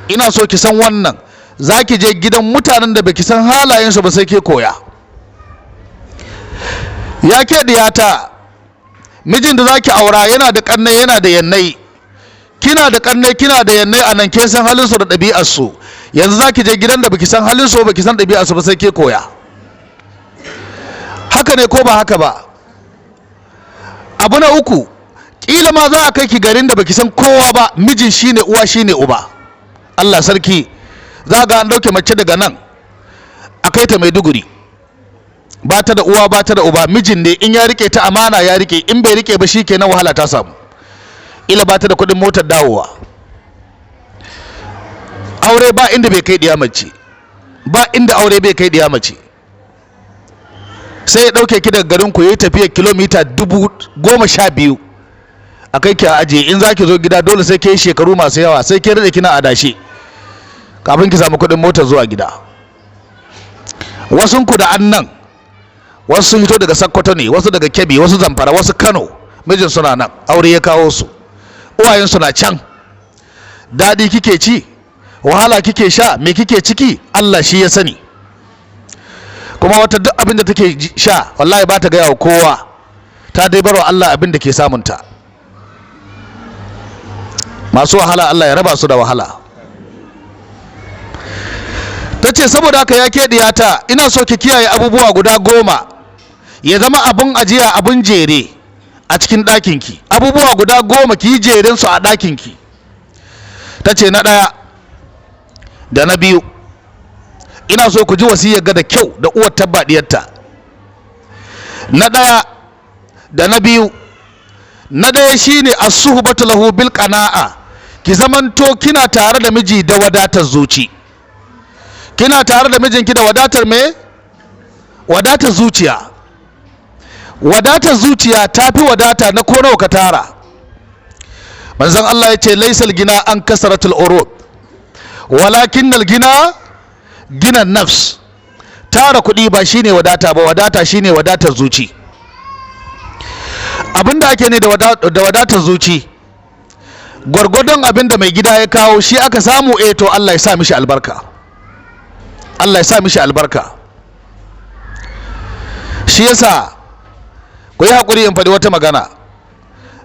ina so ki san wannan, za ki je gidan mutanen da baki san halayensu ba sai ke koya. Ya ke diyata, mijin da za ki aura yana da ƙannai yana da yannai, kina da ƙannai kina da yannai a nan ke san halinsu da ɗabi'arsu, yanzu za ki je gidan da baki san halinsu ba baki san ɗabi'arsu ba sai ke koya. Haka ne ko ba haka ba? Abu na uku, ƙila ma za a kai ki garin da baki san kowa ba, mijin shine uwa shine uba. Allah sarki, za ga an ɗauke mace daga nan a kai ta Maiduguri, ba ta da uwa ba ta da uba, mijin ne in ya rike ta amana ya rike, in bai rike ba shikenan wahala ta samu. Ila ba ta da kuɗin motar dawowa. Aure ba inda bai kai ɗiya mace, ba inda aure bai kai ɗiya mace. Sai ya ɗauke ki daga garin ku yayi tafiya kilomita 12,000 a kai ki a ajiye. In za ki zo gida dole sai ke yi shekaru masu yawa, sai ke rade kina adashe kafin ki samu kuɗin motar zuwa gida. Wasun ku da annan, wasu sun fito daga Sokoto ne, wasu daga Kebbi, wasu Zamfara, wasu Kano, mijin suna nan, aure ya kawo su, uwayen suna can. Daɗi kike ci, wahala kike sha, me kike ciki, Allah shi ya sani. Kuma wata duk abin da take sha wallahi ba ta gaya wa kowa, ta dai barwa Allah abin da ke samunta. Masu wahala Allah ya raba su da wahala. Ta ce saboda haka ya ke diyata, ina so ki kiyaye abubuwa guda 10 ya zama abun ajiya, abun jere a cikin ɗakinki. Abubuwa guda 10 ki yi jerin su a ɗakinki. Ta ce na ɗaya da na biyu, ina so ku ji wasiyar ga da kyau da uwar tabbaɗiyarta. Na ɗaya da na biyu, na ɗaya shine as-suhbatu lahu bil qana'a, ki zamanto kina tare da miji da wadatar zuci. Kina tare da mijinki da wadatar me? Wadatar zuciya. Wadatar zuciya tafi wadata na ko nawa ka tara. Manzon Allah ya ce laysal gina an kasratul urud walakinnal gina gina nafs. Tara kuɗi ba shine wadata ba, wadata shine wadatar zuci. Abinda ake ne da wadatar zuci, gwargwadon abinda mai gida ya kawo shi aka samu, to Allah ya sa mishi albarka. Allah ya sa mishi albarka. Shi yasa ku yi haƙuri in faɗi wata magana,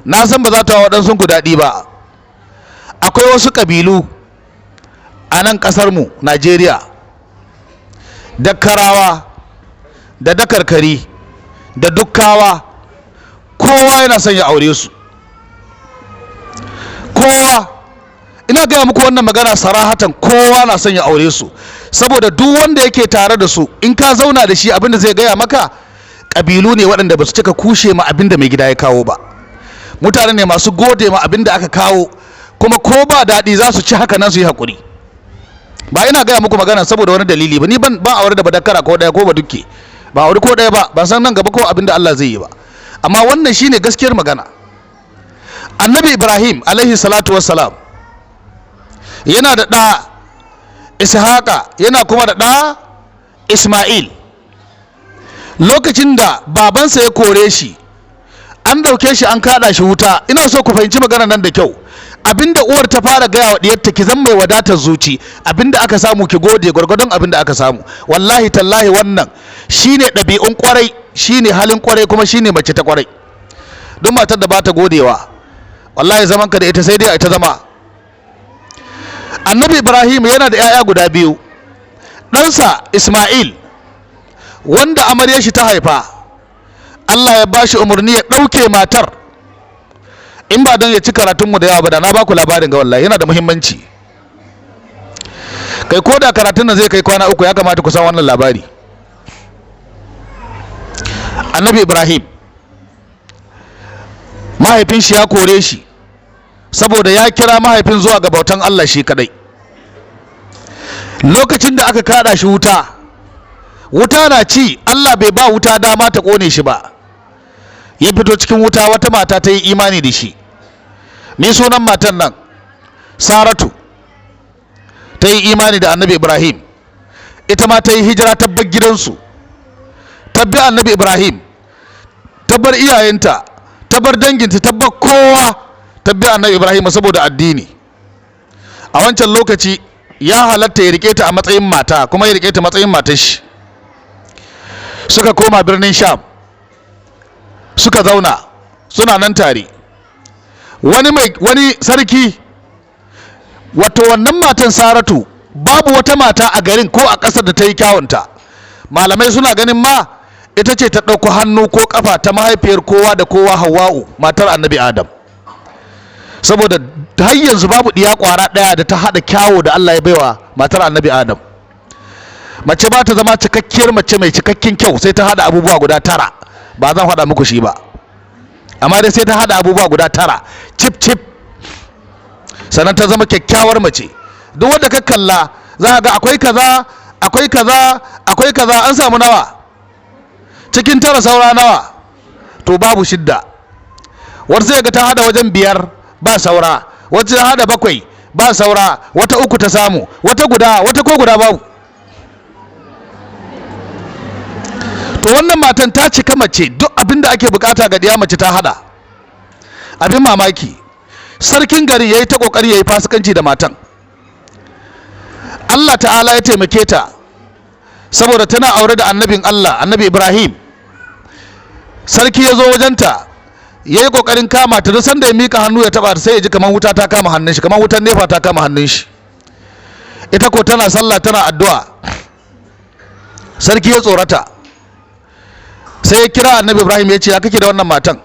na san ba za ta wa waɗansu ku daɗi ba. Akwai wasu ƙabilu a nan ƙasarmu Najeriya, dakkarawa da dakarkari da dukkawa, kowa yana son ya aure su. Kowa, ina gaya muku wannan magana sarahatan, kowa na son ya aure su, saboda duk wanda yake tare da su in ka zauna da shi abinda zai gaya maka, ƙabilu ne waɗanda ba su cika kushe ma abinda mai gida ya kawo ba. Mutane ne masu gode ma abinda aka kawo, kuma ko ba daɗi za su ci haka nan su yi haƙuri. Ba ina gaya muku magana saboda wani dalili ba, ni ban aure da badakara ko ɗaya ko ba dukke, ba aure ko ɗaya ba, ban san nan gaba ko abinda Allah zai yi ba, amma wannan shine gaskiyar magana. Annabi Ibrahim alaihi salatu wassalam yana da ɗa Ishaqa, yana kuma da ɗa Isma'il. Lokacin da babansa ya kore shi, an ɗauke shi an kaɗa shi wuta. Ina so ku fahimci magana nan da kyau. Abinda uwar ta fara gaya wa diyarta, ki zan mai wadatar zuci, abinda aka samu ki gode gwargwadon abinda aka samu. Wallahi tallahi wannan shine ɗabi'un kwarai, shine halin kwarai, kuma shine mace ta kwarai. Duk matar da ba ta godewa, wallahi zaman ka da ita sai dai ita zama. Annabi Ibrahim yana da 'ya'ya guda 2, ɗansa Isma'il wanda amaryar shi ta haifa, Allah ya bashi umarni ya ɗauke matar. In ba don ya ci karatunmu da yawa ba da na baku labarin ga, wallahi yana da muhimmanci. Kai ko da karatun nan zai kai kwana 3 ya kamata ku san wannan labari. Annabi Ibrahim mahaifin shi ya kore shi saboda ya kira mahaifin zuwa ga bautan Allah shi kadai. Lokacin da aka kada shi wuta, wuta na ci, Allah bai ba wuta dama ta kone shi ba. Ya fito cikin wuta, wata mata ta yi imani da shi. Me sunan matan nan? Saratu. Ta yi imani da Annabi Ibrahim, ita ma ta yi hijira ta bar gidansu, ta bi Annabi Ibrahim, ta bar iyayenta, ta bar danginta, ta bar kowa, ta bi Annabi Ibrahim saboda addini. A wancan lokaci ya halatta ya rike ta a matsayin mata kuma ya rike ta matsayin matar shi. Suka koma birnin Sham suka zauna suna nan tare. Wani sarki, wato wannan matan Saratu babu wata mata a garin ko a ƙasar da ta yi kyawunta. Malamai suna ganin ma ita ce ta ɗauko hannu ko ƙafa ta mahaifiyar kowa da kowa Hawwa'u matar annabi Adam, saboda har yanzu babu ɗiya ƙwara ɗaya da ta haɗa kyawo da Allah ya baiwa matar annabi Adam. Mace ba ta zama cikakkiyar mace mai cikakken kyau sai ta haɗa abubuwa guda 9, ba zan faɗa muku shi ba, amma dai sai ta haɗa abubuwa guda 9 cip sannan ta zama kyakkyawar mace. Duk wanda ka kalla za ga akwai kaza akwai kaza akwai kaza, an samu nawa cikin 9 saura nawa? To babu 6. wata sai ga ta hada wajen 5 ba saura, wata ta hada 7 ba saura, wata 3 ta samu, wata guda, wata ko guda babu. To wannan matan ta cika mace, duk abin da ake bukata ga diya mace ta hada. Abin mamaki, sarkin gari yayi ta kokari yayi fasikanci da matan. Allah ta'ala ya taimake ta saboda tana aure da annabin Allah, annabi Ibrahim. Sarki ya zo wajenta ya yi kokarin kama ta, duk sanda ya mika hannu ya taba ta sai ya ji kamar wuta ta kama hannun shi, kamar wutan nefa ta kama hannun shi. Ita ko tana sallah tana addu'a. Sarki ya tsorata sai ya kira annabi Ibrahim ya ce, ya kake da wannan matan?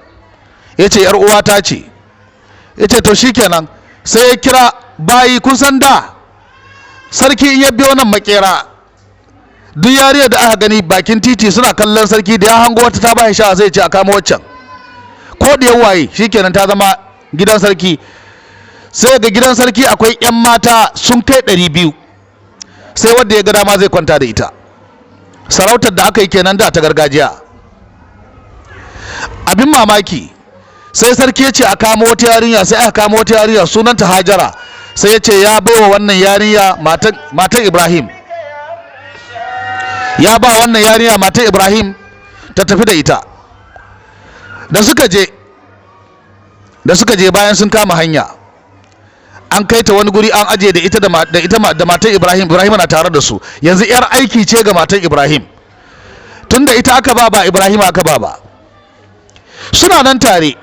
Ya ce yar uwata ce. Ya ce to shikenan. Sai ya kira bayi, kun san da sarki in ya biyo nan makera, duk yariyar da aka gani bakin titi suna kallon sarki, da ya hango wata ta ba sha sai ya ce a kama waccan, ko da yawaye shikenan ta zama gidan sarki. Sai ga gidan sarki akwai 'yan mata sun kai 200, sai wanda ya ga dama zai kwanta da ita. Sarautar da aka yi kenan da ta gargajiya. Abin mamaki, sai sarki ya ce a kama wata yarinya, sai aka kama wata yarinya sunanta Hajara. Sai ya ce ya baiwa wannan yarinya matan Ibrahim, ya ba wannan yarinya matan Ibrahim ta tafi da ita. Da suka je bayan sun kama hanya, an kai ta wani guri an aje da ita da matan Ibrahim. Ibrahim na tare da su. Yanzu yar aiki ce ga matan Ibrahim, tunda ita aka ba Ibrahim aka ba. Suna nan tare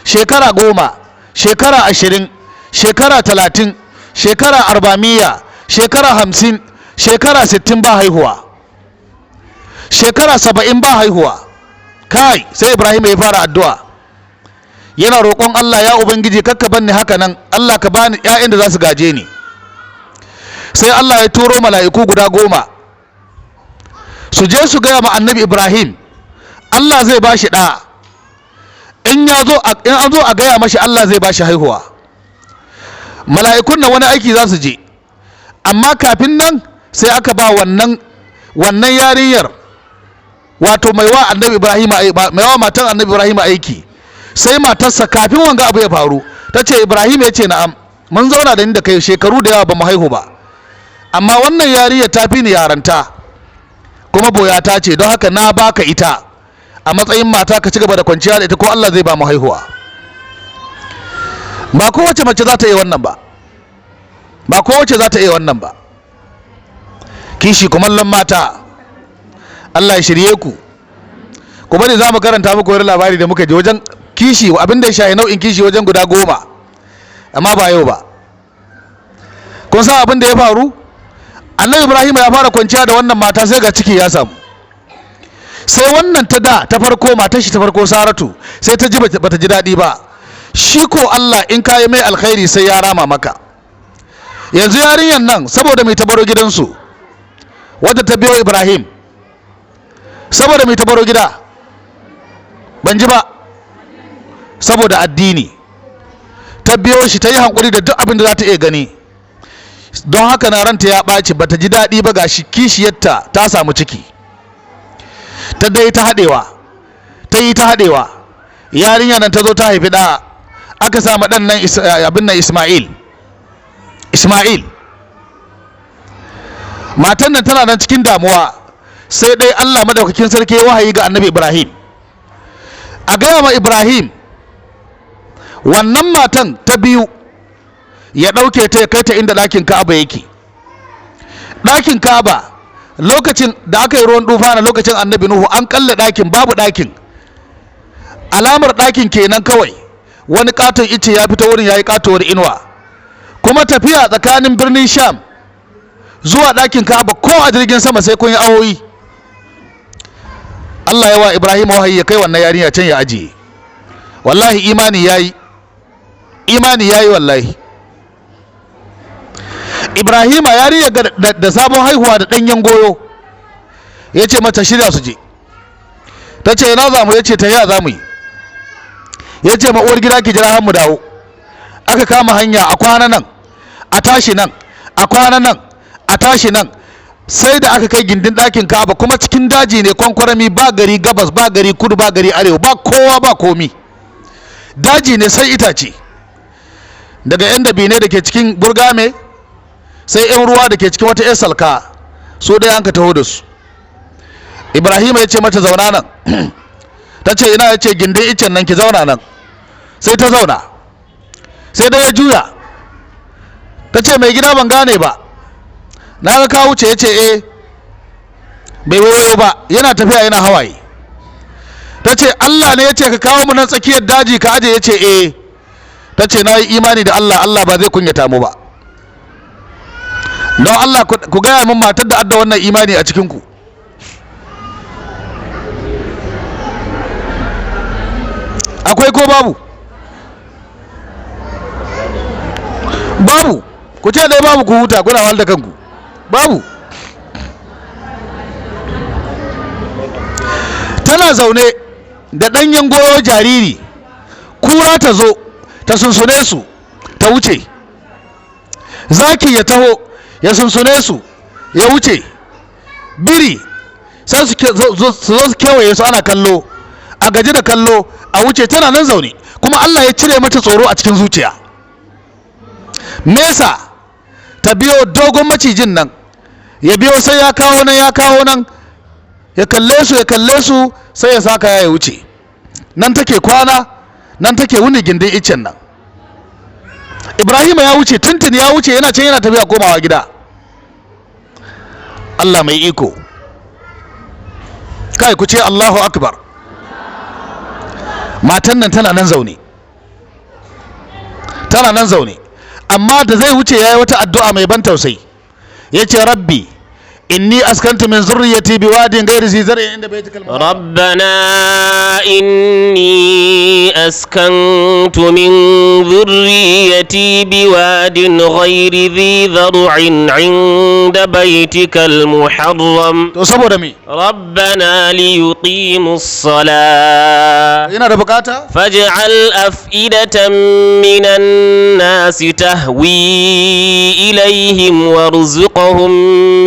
shekara 10, shekara 20, shekara 30, shekara 400, shekara 50, shekara 60 ba haihuwa, shekara 70 ba haihuwa. Kai, sai Ibrahim ya fara addu'a, yana roƙon Allah, ya ubangiji kakka banni haka nan, Allah ka bani ƴaƴan da za su gaje ni. Sai Allah ya turo mala'iku guda 10 su je su gaya ma annabi Ibrahim Allah zai bashi ɗa. In an zo a gaya mashi Allah zai bashi haihuwa. Mala'ikun nan wani aiki za su je, amma kafin nan sai aka ba wannan yarinyar, wato mai wa matan annabi Ibrahim aiki. Sai matarsa kafin wanga abu ya faru ta ce, Ibrahim ya ce na'am, mun zauna da ni da kai shekaru da yawa ba mu haihu ba, amma wannan yarinyar ta fi ni yaranta kuma boyata ce, don haka na baka ita a matsayin mata, ka ci gaba da kwanciya da ita ko Allah zai ba mu haihuwa. Ba kowace mace za ta yi wannan ba, ba kowace za ta yi wannan ba. Kishi kumallon mata, Allah ya shirye ku. Ku bari za mu karanta muku wani labari da muka je wajen kishi, abin da ya shahi nau'in kishi wajen guda 10, amma ba yau ba. Kun san abin da ya faru? Annabi Ibrahim ya fara kwanciya da wannan mata sai ga ciki ya samu. Sai wannan ta farko, matar shi ta farko Saratu, sai ta ji bata ji daɗi ba. Shi ko Allah in kayi mai alkhairi sai ya rama maka. Yanzu yarinyar nan saboda mai tabaro gidansu, wadda ta biyo Ibrahim, saboda mai tabaro gida, ban ji ba, saboda addini ta biyo shi, ta yi hankuri da duk abin da za ta iya gani. Don haka na ranta ya ɓaci, bata ji daɗi ba, ga shi kishiyarta ta samu ciki. Ta dai ta yi ta haɗewa, yarinya nan ta zo ta haifi ɗa, aka samu ɗan nan abin nan Ismail. Matan nan tana nan cikin damuwa, sai dai Allah madaukakin sarki ya wahayi ga annabi Ibrahim, a gaya ma Ibrahim wannan matan ta biyu ya ɗauke ta ya kai ta inda ɗakin Ka'aba yake. ɗakin Kaaba lokacin da aka yi ruwan dufa na lokacin annabi Nuhu an kalle ɗakin, babu ɗakin, alamar ɗakin kenan kawai wani katon ice ya fita wurin yayi katuwar inuwa. Kuma tafiya tsakanin birnin Sham zuwa ɗakin Kaaba ko a jirgin sama sai kun yi awoyi. Allah ya wa Ibrahim wahayi ya kai wannan yarinya can ya ajiye. Wallahi imani yayi wallahi. Ibrahima yarinya da sabon haihuwa da ɗanyen goyo ya ce mata shirya su je. Ta ce ina za mu? ya ce ta ya za mu yi. Ya ce ma uwar gida ki jira har mu dawo. Aka kama hanya, a kwana nan a tashi nan, a kwana nan a tashi nan, sai da aka kai gindin ɗakin Ka'aba. Kuma cikin daji ne, kwankwarami, ba gari gabas, ba gari kudu, ba gari arewa, ba kowa ba komi, daji ne sai itace. Daga yan dabine da ke cikin burgame sai yan ruwa da ke cikin wata yan salka, so dai an ka taho da su. Ibrahim ya ce mata zauna nan. Ta ce ina? ya ce gindin icen nan, ki zauna nan. Sai ta zauna. Sai dai ya juya. Ta ce mai gida ban gane ba, na ga ka wuce. ya ce bai wayo ba, yana tafiya yana hawaye. Ta ce Allah ne ya ce ka kawo mu nan tsakiyar daji ka aje? ya ce Ta ce na yi imani da Allah, Allah ba zai kunyata mu ba. Don Allah ku gaya min matar da adda wannan imani a cikinku. Akwai ko babu? Babu. Ku ce dai babu, ku huta, kuna wahal da kanku. Babu. Tana zaune da ɗanyen goyo jariri, kura ta zo ta sunsune su ta wuce, zaki ya taho ya sunsune su ya wuce, biri sai su zo su kewaye su ana kallo, a gaji da kallo a wuce. Tana nan zaune, kuma Allah ya cire mata tsoro a cikin zuciya. Nesa ta biyo dogon macijin nan, ya biyo sai ya kawo nan ya kalle su sai ya saka ya wuce. Nan take kwana, nan take wuni gindin iccen nan. Ibrahim ya wuce, tuntun ya wuce, yana can yana tafiya komawa gida. Allah mai iko. Kai ku ce Allahu akbar. Matan nan tana nan zaune, amma da zai wuce yayi wata addu'a mai ban tausayi. Yace rabbi inni askantu min zurriyyati biwadin ghairi zi zar'in inda baytikal muharram. Rabbana inni askantu min zurriyyati biwadin ghairi zi zar'in inda baytikal muharram. To saboda me? Rabbana liyuqimus salah. Yana da bukata? Faj'al af'idatan minan nasi tahwi ilayhim warzuqhum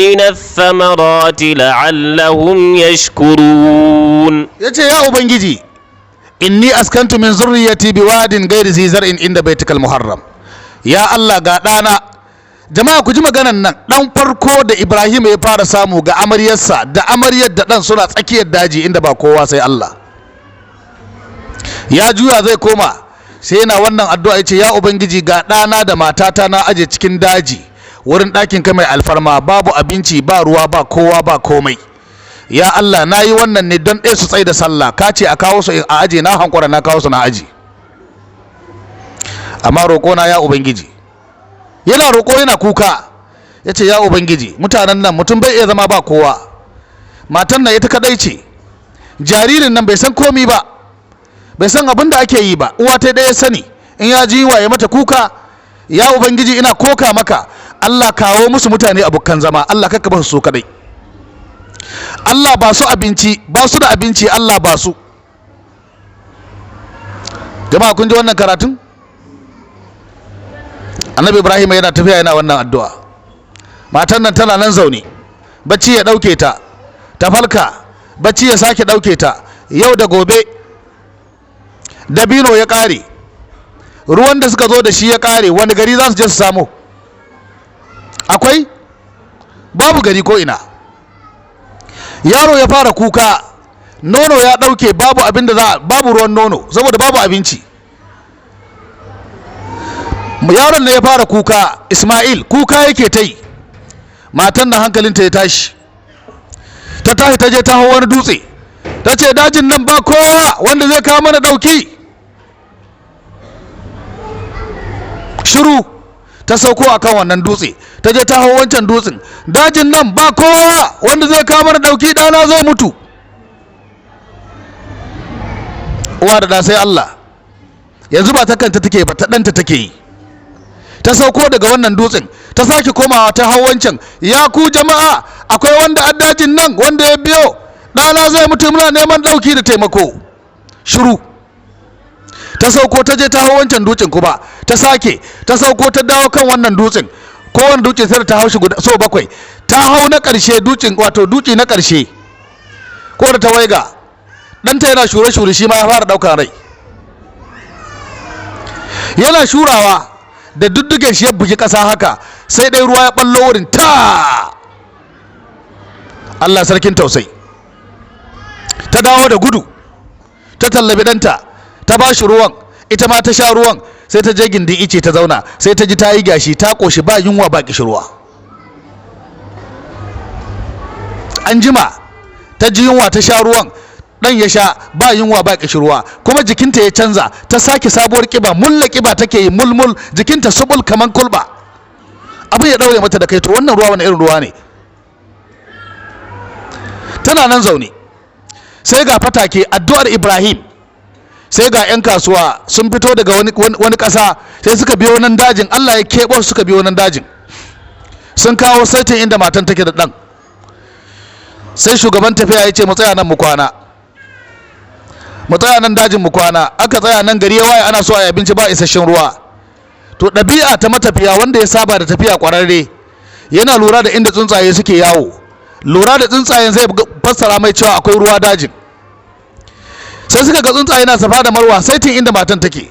minath thamarati la'allahum yashkurun. Yace ya ubangiji inni askantu min zurriyyati biwadin ghairi zi zar'in inda baitikal muharram. Ya Allah ga dana. Jama'a ku ji maganan nan, dan farko da Ibrahim ya fara samu ga amaryarsa da amaryar da dan suna tsakiyar daji inda ba kowa sai Allah. Ya juya zai koma sai yana wannan addu'a, yace ya ubangiji ga dana da matata na aje cikin daji wurin ɗakin ka mai alfarma, babu abinci, ba ruwa, ba kowa, ba komai. Ya Allah na yi wannan ne don ɗaya su tsaye da sallah, ka ce a kawo su a aje, na hankura na kawo su na aji. Amma roƙona ya ubangiji, yana roƙo yana kuka, ya ce ya ubangiji mutanen nan mutum bai iya zama ba kowa. Matan nan ita kadai ce, jaririn nan bai san komi ba, bai san abin da ake yi ba, uwa ta ɗaya sani, in ya ji wa ya mata kuka. Ya ubangiji ina koka maka, Allah kawo musu mutane abokan zama, Allah kakka ba su kadai. Allah ba su abinci, ba su da abinci, Allah ba su. Jama'a kun ji wannan karatun? Annabi Ibrahim yana tafiya yana wannan addu'a. Matan nan tana nan zaune, bacci ya dauke ta, ta falka, bacci ya sake dauke ta, yau da gobe. Dabino ya kare, ruwan da suka zo da shi ya kare, wani gari za su je su samu? Akwai? Babu gari ko ina. Yaro ya fara kuka, nono ya dauke, babu abin da babu ruwan nono saboda babu abinci. Yaron ne ya fara kuka, Ismail kuka yake ta yi. matan da hankalinta ya tashi, ta tashi ta je ta hau wani dutse, ta ce dajin nan ba kowa wanda zai kawo mana ɗauki. Shiru. Ta sauko akan wannan dutse, ta je ta hau wancan dutsen, dajin nan ba kowa wanda zai kawo mana ɗauki, ɗana zai mutu. Uwa da ɗa sai Allah. Yanzu ba ta kanta take ba, ta ɗanta take yi. Ta sauko daga wannan dutsen, ta sake komawa ta hau wancan, ya ku jama'a akwai wanda addajin nan wanda ya biyo, ɗana zai mutu, muna neman ɗauki da taimako. Shiru. Ta sauko ta je ta hau wancan dutsen kuma, ta sake ta sauko ta dawo kan wannan dutsen, kowane dutse sai ta hau shi so 7. Ta hau na ƙarshe dutsen, wato dutse na ƙarshe, ko da ta waiga ɗanta yana shure-shure shi ma ya fara ɗaukar rai. Yana shurawa da duddugen shi ya bugi ƙasa haka, sai dai ruwa ya ɓallo wurin ta. Allah sarkin tausayi. Ta dawo da gudu, ta tallabi ɗanta, ta ba shi ruwan, ita ma ta sha ruwan, sai ta je gindin ice ta zauna, sai ta ji ta yi gashi, ta ƙoshi, ba yunwa ba ƙishirwa. An jima ta ji yunwa, ta sha ruwan, ɗan ya sha, ba yunwa ba ƙishirwa, kuma jikinta ya canza, ta sake sabuwar ƙiba, mulla ƙiba take yi, mulmul, jikinta subul kaman kulba. Abin ya ɗaure mata da kai, to wannan ruwa wani irin ruwa ne? Tana nan zaune, sai ga fatake, addu'ar Ibrahim, sai ga 'yan kasuwa sun fito daga wani ƙasa, sai suka biyo nan dajin, Allah ya keɓo suka biyo nan dajin, sun kawo saitin inda matan take da ɗan. Sai shugaban tafiya ya ce mu tsaya nan mu kwana, mu tsaya nan dajin mu kwana. Aka tsaya nan, gari ya waye, ana so a yi abinci, ba isasshen ruwa. To ɗabi'a ta matafiya wanda ya saba da tafiya ƙwararre, yana lura da inda tsuntsaye suke yawo, lura da tsuntsayen zai fassara mai cewa akwai ruwa dajin. Sai suka ga tsuntsaye na safa da marwa saitin inda matan take,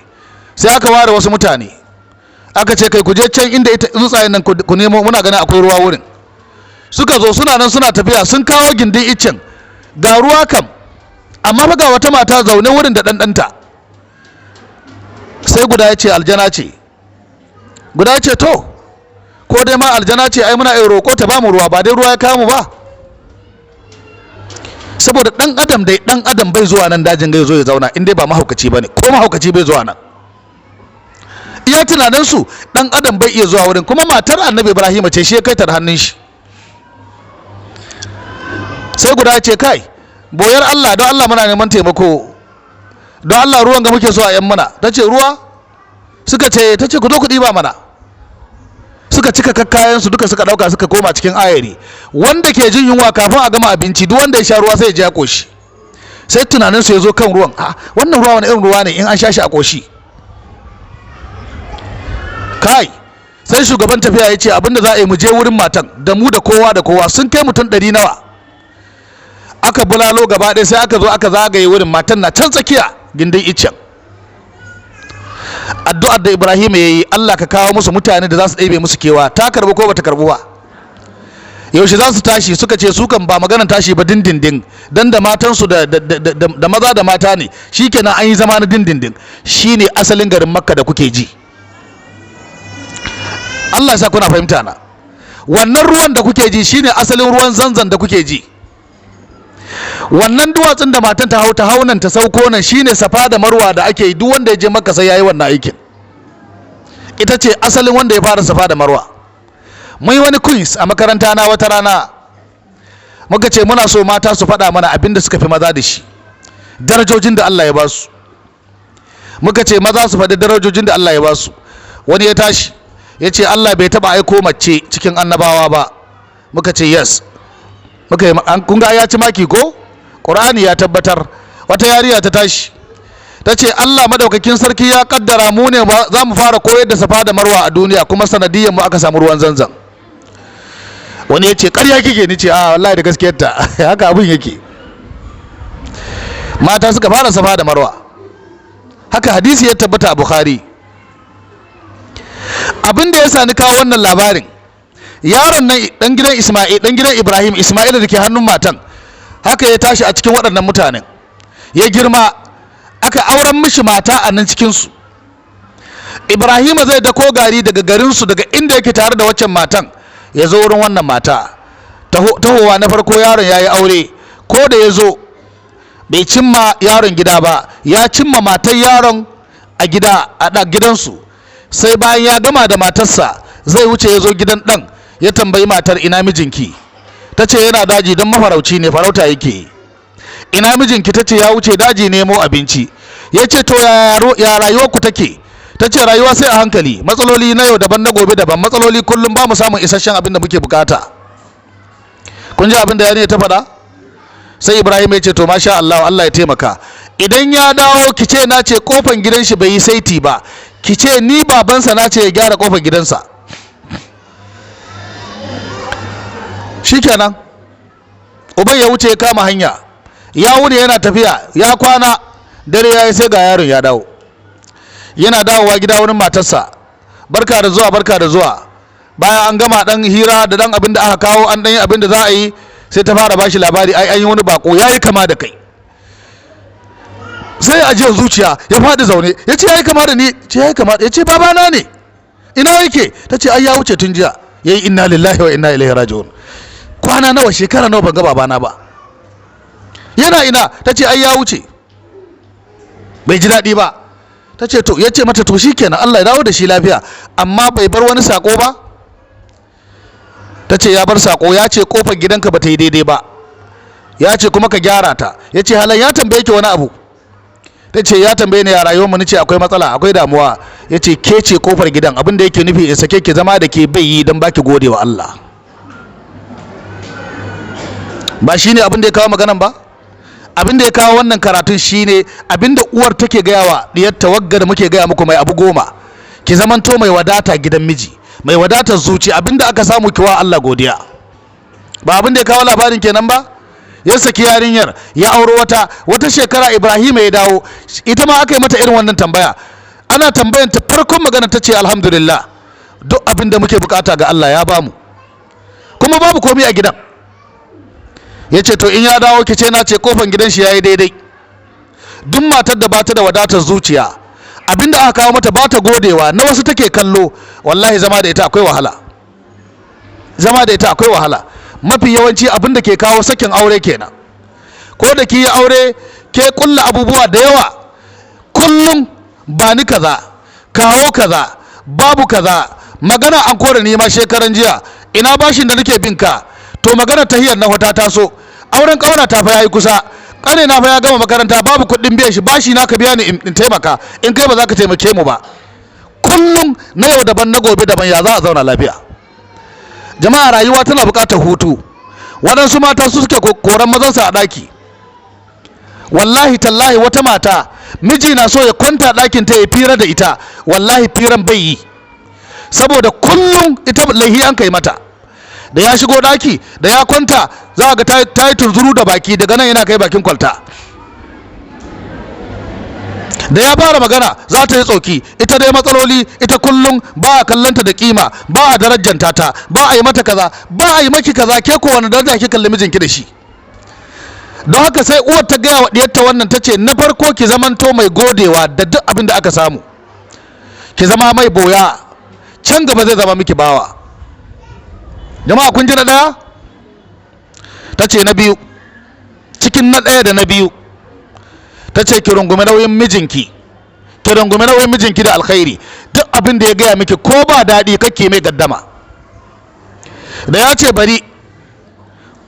sai aka ware wasu mutane, aka ce kai ku je can inda ita tsuntsayen nan ku nemo, muna ganin akwai ruwa wurin. Suka zo, suna nan suna tafiya, sun kawo gindin iccen, ga ruwa kam, amma fa ga wata mata zaune wurin da ɗanɗanta. Sai guda ya ce aljana ce, guda ya ce to ko dai ma aljana ce, ai muna yin roƙo ta ba mu ruwa, ba dai ruwa ya kawo mu ba. Saboda ɗan adam bai zuwa nan dajin gai zo ya zauna in dai ba mahaukaci ba ne, ko mahaukaci bai zuwa nan. Iya tunaninsu ɗan adam bai iya zuwa wurin, kuma matar annabi Ibrahim ce, shi ya kai ta da hannun shi. Sai guda ya ce kai boyar Allah, don Allah muna neman taimako, don Allah ruwan ga muke so a yan mana. Ta ce ruwa? Suka ce, ta ce ku zo ku ɗiba mana. Suka cika kakkayensu duka, suka ɗauka suka koma cikin ayari. Wanda ke jin yunwa kafin a gama abinci, duk wanda ya sha ruwa sai ya ji a ƙoshi. Sai tunaninsu ya zo kan ruwan, wannan ruwa wani irin ruwa ne in an sha shi a ƙoshi? Kai, sai shugaban tafiya ya ce abinda za a yi, mu je wurin matan, da mu da kowa, sun kai mutum 100 nawa. Aka bulalo gaba ɗaya, sai aka zo aka zagaye wurin, matan na can tsakiya gindin iccen. Addu'ar da Ibrahim ya yi, Allah ka kawo musu mutane da za su ɗebe musu kewa, ta karɓi ko bata karɓi ba? Yaushe za su tashi? Suka ce su kan ba maganar tashi ba, dindindin, dan da matansu da maza da mata ne, shikenan an yi zama na dindindin. Shine asalin garin Makka da kuke ji. Allah ya sa kuna fahimta na. Wannan ruwan da kuke ji shine asalin ruwan Zanzan da kuke ji. Wannan duwatsun da matan ta hau nan ta sauko nan shine Safa da Marwa da ake yi, duk wanda ya je Makka sai yayi wannan aikin. Ita ce asalin wanda ya fara Safa da Marwa. Mun yi wani quiz a makaranta na wata rana, muka ce muna so mata su faɗa mana abin da suka fi maza da shi, darajojin da Allah ya ba su. Muka ce maza su faɗi darajojin da Allah ya ba su. Wani ya tashi ya ce Allah bai taɓa aiko mace cikin annabawa ba. Muka ce yes. Muka yi, kun ga ya ci maki ko? Qur'ani ya tabbatar. Wata yariya ta tashi ta ce Allah madaukakin sarki ya kaddara mu ne za mu fara koyar da Safa da Marwa a duniya, kuma sanadiyyar mu aka samu ruwan Zanzan. Wani ya ce ƙarya kike? Ni ce wallahi da gaskiyarta haka abin yake. Mata suka fara Safa da Marwa, haka hadisi ya tabbata a Bukhari. Abin da ya sa ni kawo wannan labarin, yaron nan dan gidan Isma'il, dan gidan Ibrahim, Isma'il da ke hannun matan, haka ya tashi a cikin waɗannan mutanen, ya girma, aka auren mishi mata a nan cikinsu. Ibrahim zai dako gari daga garinsu, daga inda yake tare da waccan matan, ya zo wurin wannan mata. Tahowa na farko yaron ya yi aure, ko da ya zo bai cimma yaron gida ba, ya cimma matar yaron a gida a gidansu. Sai bayan ya gama da matarsa zai wuce ya zo gidan ɗan, ya tambayi matar ina mijinki. Ta ce yana daji don mafarauci ne, farauta yake. Ina mijinki? Ta ce ya wuce daji nemo abinci. Ya ce to ya rayuwarku take? Ta ce rayuwa sai a hankali, matsaloli na yau daban na gobe daban, matsaloli kullum ba mu samun isasshen abin da muke bukata. Kun ji abin da ya ne ta faɗa? Sai Ibrahim ya ce to masha Allah, Allah ya taimaka. Idan ya dawo ki ce na ce kofan gidan shi bai yi saiti ba, ki ce ni babansa na ce ya gyara kofar gidansa. Shikenan uban ya wuce ya kama hanya, ya wuni yana tafiya, ya kwana, dare ya yi sai ga yaron ya dawo. Yana dawowa gida wurin matarsa, barka da zuwa, barka da zuwa. Bayan an gama dan hira da dan abin da aka kawo, an dan yi abin da za a yi, sai ta fara bashi labari, ai an yi wani bako yayi kama da kai. Sai a jiya zuciya ya faɗi zaune, ya ce yayi kama da ni, ce yayi kama, ya ce babana ne, ina yake? Ta ce ai ya wuce tun jiya. Yayi inna lillahi wa inna ilaihi raji'un. Kwana nawa, shekara nawa ban ga babana ba. Yana ina? Ta ce ai ya wuce. Bai ji daɗi ba. Ta ce to, ya ce mata to shikenan, Allah ya dawo da shi lafiya, amma bai bar wani sako ba. Ta ce ya bar sako, ya ce kofar gidanka ba ta yi daidai ba, ya ce kuma ka gyara ta. Ya ce halan ya tambaye ki wani abu? Ta ce ya tambaye ni ya rayuwar mu, nace akwai matsala, akwai damuwa. Ya ce ke ce kofar gidan, abin da yake nufi ya sake ki zama da ke bai yi don baki gode wa Allah. Ba shine abin da ya kawo maganan ba? Abin da ya kawo wannan karatun shine abin da uwar take gaya wa diyar tawagga da muke gaya muku mai abu 10. Ki zamanto mai wadata gidan miji, mai wadatar zuci, abin da aka samu kiwa Allah godiya. Ba abin da ya kawo labarin kenan ba? Ya saki yarinyar, ya auro wata shekara Ibrahim ya dawo, ita ma aka yi mata irin wannan tambaya. Ana tambayan ta, farkon magana ta ce alhamdulillah, duk abin da muke bukata ga Allah ya bamu, kuma babu komai a gidan. Ya ce to in ya dawo ki ce na ce kofan gidan shi yayi daidai. Duk matar da bata da wadatar zuciya, abinda aka kawo mata bata godewa, na wasu take kallo, wallahi zama da ita akwai wahala. Zama da ita akwai wahala. Mafi yawanci abinda ke kawo sakin aure kenan. Ko da ki yi aure ke kulla abubuwa da yawa, kullum ba ni kaza, kawo kaza, babu kaza, magana an kore ni ma shekaran jiya, ina bashin da nake binka, to magana tahiyar na wata taso, auren kauna ta fa yayi kusa, kane na fa ya gama makaranta, babu kuɗin biyan shi, bashi na ka biya ni in taimaka, in kai ba za ka taimake mu ba. Kullum na yau daban na gobe daban, ya za a zauna lafiya? Jama'a rayuwa tana buƙatar hutu. Waɗansu mata su suke koran mazansu a ɗaki. Wallahi tallahi wata mata miji na so ya kwanta ɗakin ta ya fira da ita, wallahi firan bai yi, saboda kullum ita laihi an kai mata. Da ya shigo daki, da ya kwanta, za ga ta yi tunzuru da baki, daga nan yana kai bakin kwalta. Da ya fara magana za ta yi tsoki, ita dai matsaloli, ita kullum ba a kallanta da kima, ba a darajanta ta, ba a yi mata kaza, ba a yi maki kaza, ke ko wani daraja ki kalli mijinki da shi. Don haka sai uwar ta gaya wa diyarta wannan, ta ce na farko ki zamanto mai godewa da duk abin da aka samu, ki zama mai boya, can gaba zai zama miki bawa. Jama'a kun ji na ɗaya? Ta ce na biyu, cikin na ɗaya da na biyu, ta ce ki rungume nauyin mijinki, ki rungume nauyin mijinki da alkhairi. Duk abin da ya gaya miki ko ba daɗi kake mai gaddama. Da ya ce bari,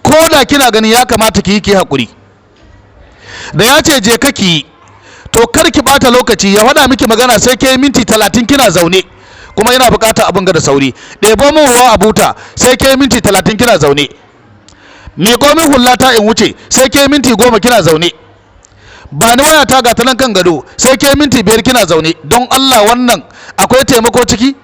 ko da kina ganin ya kamata ki yi, ki haƙuri. Da ya ce je ka ki yi, to kar ki ɓata lokaci, ya faɗa miki magana sai ke minti 30 kina zaune, kuma yana buƙatar abin ga da sauri. Ɗebo min ruwa a buta, sai ke minti 30 kina zaune. Miƙo min hullata in wuce, sai ke minti 10 kina zaune. Ba ni waya ta ga ta nan kan gado, sai ke minti 5 kina zaune. Don Allah wannan akwai taimako ciki?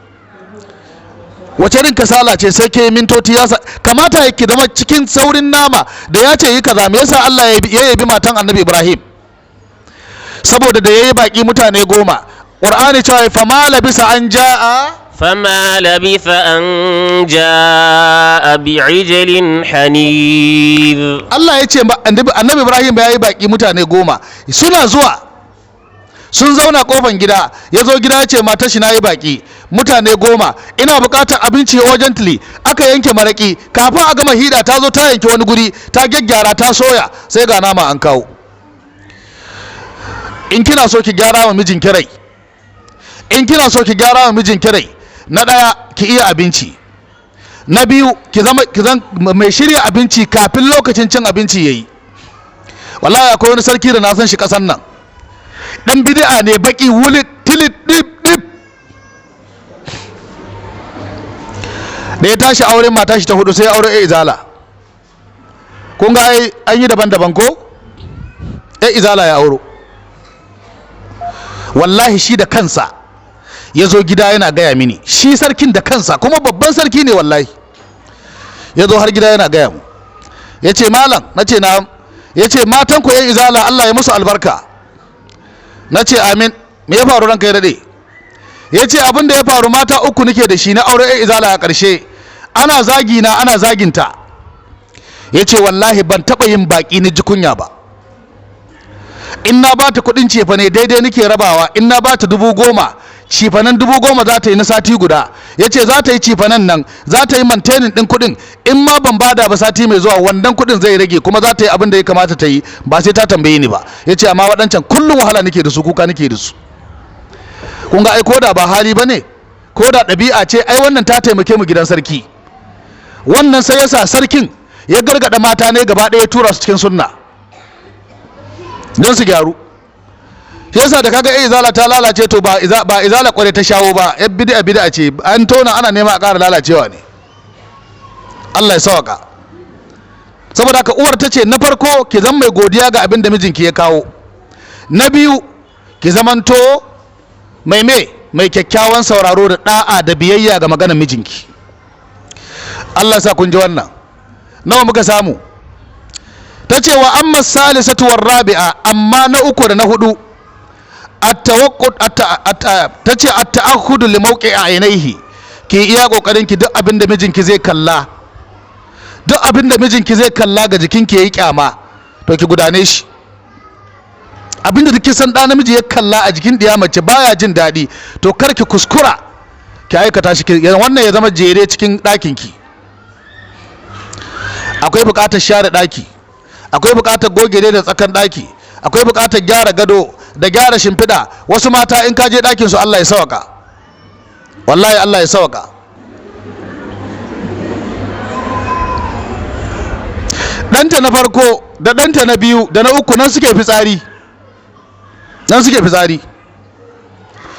Wace irin kasala ce sai ke mintoti ya kamata ya ki zama cikin saurin nama. Da ya ce yi kaza, me yasa Allah ya yabi matan Annabi Ibrahim? Saboda da yayi baki mutane 10, Qur'ani cewa fama labisa an ja'a bi'ijlin hanif. Allah ya ce Annabi Ibrahim ya yi baki mutane 10, suna zuwa sun zauna kofan gida, ya zo gida ya ce matar shi na yi baki, mutane 10 ina buƙatar abinci urgently aka yanke maraki kafin a gama hida ta zo ta yanke wani guri ta gyaggyara ta soya sai ga nama an kawo. In kina so ki gyara wa mijin kirai, in kina so ki gyara wa mijin kirai, na ɗaya ki iya abinci, na biyu ki zama mai shirya abinci kafin lokacin cin abinci yayi. Wallahi akwai wani sarki da na san shi kasan nan, dan bid'a ne baki wulit tilit dip dip, da ya tashi auren mata shi ta 4 sai aure izala. Kun ga ai an yi daban-daban ko? Izala ya auro. Wallahi shi da kansa ya zo gida yana gaya mini, shi sarkin da kansa kuma babban sarki ne wallahi, ya zo har gida yana gaya mu, ya ce malam, na ce na, ya ce matan ku yan izala Allah ya musu albarka. Na ce amin. Me ya faru ranka ya daɗe? Ya ce abin da ya faru mata 3 nake da shi na aure yan izala a ƙarshe, ana zagi na ana zaginta. Ya ce wallahi ban taɓa yin baƙi ni ji kunya ba. In na ba ta kuɗin cefane daidai nake rabawa, in na ba ta 10,000 cefanen 10,000 za ta yi na sati guda. Ya ce za ta yi cefanen nan, za ta yi mantenin ɗin kuɗin, in ma ban bada ba sati mai zuwa wannan kuɗin zai rage, kuma za ta yi abin da ya kamata ta yi ba sai ta tambaye ni ba. Ya ce amma waɗancan kullum wahala nake da su, kuka nake da su. Kun ga ai koda ba hali ba ne, koda ɗabi'a ce, ai wannan ta taimake mu gidan sarki. Wannan sai ya sa sarkin ya gargaɗa mata ne gaba ɗaya tura su cikin sunna don su gyaru. Shi yasa da kaga izala ta lalace to ba izala kware ta shawo ba, yan bid'a ce, an tona ana nema a ƙara lalacewa ne. Allah ya sawaka. Saboda haka uwar ta ce na farko ki zama mai godiya ga abin da mijinki ya kawo, na biyu ki zamanto mai kyakkyawan sauraro da da'a da biyayya ga maganar mijinki. Allah sa kun ji wannan. Nawa muka samu? Ta ce wa amma salisatu war rabi'a, amma na 3 da na 4 ta ce at-ta'akhudu li mawqi'i ainihi, ki iya kokarin ki duk abin da mijinki zai kalla, duk abin da mijinki zai kalla ga jikinki yayi kyama to ki gudane shi. Abin da duk san da namiji ya kalla a jikin diya mace baya jin daɗi to kar ki kuskura ki aikata shi, wannan ya zama jere cikin ɗakin ki. Akwai buƙatar share ɗaki, akwai buƙatar goge da tsakan ɗaki, akwai buƙatar gyara gado da gyara shimfiɗa. Wasu mata in ka je ɗakin su Allah ya sawaka, wallahi Allah ya sawaka. Ɗanta na farko da ɗanta na biyu da na 3 nan suke fitsari, nan suke fitsari.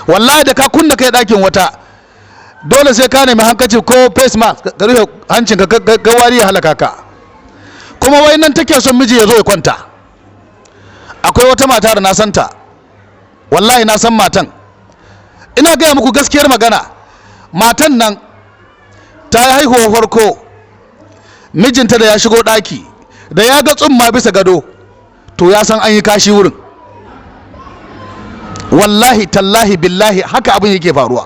Wallahi da ka kunna kai ɗakin wata dole sai ka nemi hankaci ko face mask ka rufe hancinka ga wari ya halaka ka. Kuma wai nan take son miji ya zo ya kwanta. Akwai wata mata da na santa, wallahi na san matan, ina gaya muku gaskiyar magana, matan nan ta yi haihuwa farko, mijinta da ya shigo ɗaki da ya ga tsumma bisa gado to ya san an yi kashi wurin. Wallahi tallahi billahi haka abin yake faruwa.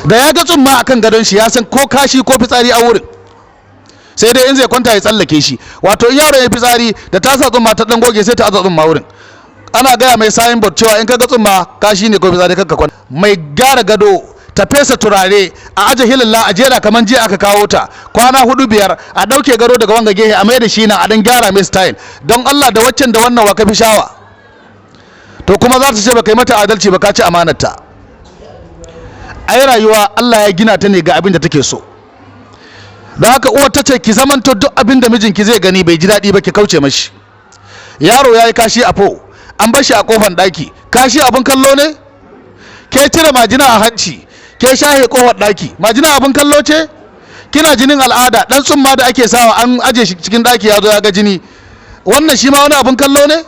Da ya ga tsumma akan gadon shi ya san ko kashi ko fitsari a wurin, sai dai in zai kwanta ya tsallake shi. Wato in yaro ya fitsari da ta sa tsumma ta dan goge sai ta aza tsumma wurin. Ana gaya mai sayin bot cewa in ka ga tsumma kashi ne ko fitsari kanka kwanta. Mai gyara gado ta fesa turare a aje hilalla a jera kamar jiya aka kawo ta, kwana 4-5 a ɗauke gado daga wanga gehe a mai da shi na a dan gyara mai style. Don Allah da waccan da wannan wa ka fi shawa? To kuma za ta ce ba kai mata adalci ba, ka ci amanarta. Ai rayuwa Allah ya gina ta ne ga abin da take so. Da haka uwar ta ce ki zamanto duk abin da mijinki zai gani bai ji daɗi ba ki kauce mashi. Yaro ya yi kashi a fo, an bar shi a kofar ɗaki, kashi abin kallo ne? Ke cire majina a hanci, ke shahe kofar ɗaki, majina abin kallo ce? Kina jinin al'ada, ɗan tsumma da ake sawa an aje shi cikin ɗaki ya zo ya ga jini, wannan shi ma wani abin kallo ne?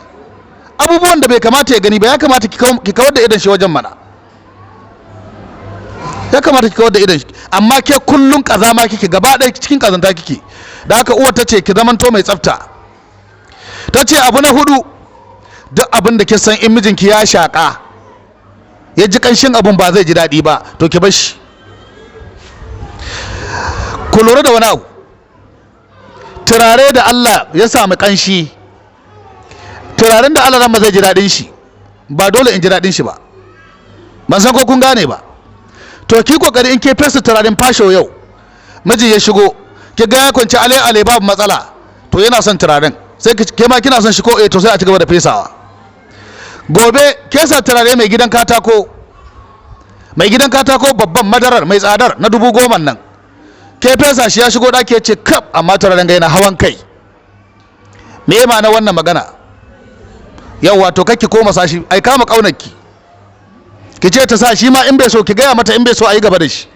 Abubuwan da bai kamata ya gani ba ya kamata ki kawar da idon shi wajen mana, ya kamata ki kawar da idon shi. Amma ke kullun kazama kike, gaba ɗaya cikin kazanta kike. Da haka uwar ta ce ki zamanto mai tsafta. Ta ce abu na 4, duk abin da ke san in mijinki ya shaƙa ya ji ƙanshin abin ba zai ji daɗi ba to ki bar shi. Ku lura da wani abu, turare da Allah ya sami ƙanshi, turaren da Allah zai ji daɗin shi ba dole in ji daɗin shi ba. Ban san ko kun gane ba. to ki kokari in ke fesa turaren fasho yau miji ya shigo ki ga ya kwanci ale babu matsala to yana son turaren sai ke ma kina son shi ko to sai a ci gaba da fesawa. Gobe kesa turare mai gidan katako babban madarar mai tsadar na 10,000 nan ke fesa shi ya shigo daki ya ce kap amma turaren ga yana hawan kai. Me ma na wannan magana? Yawwa to kake koma sashi ai kama kaunarki ki ce ta sa shi ma in bai so ki gaya mata in bai so ayi gaba da shi.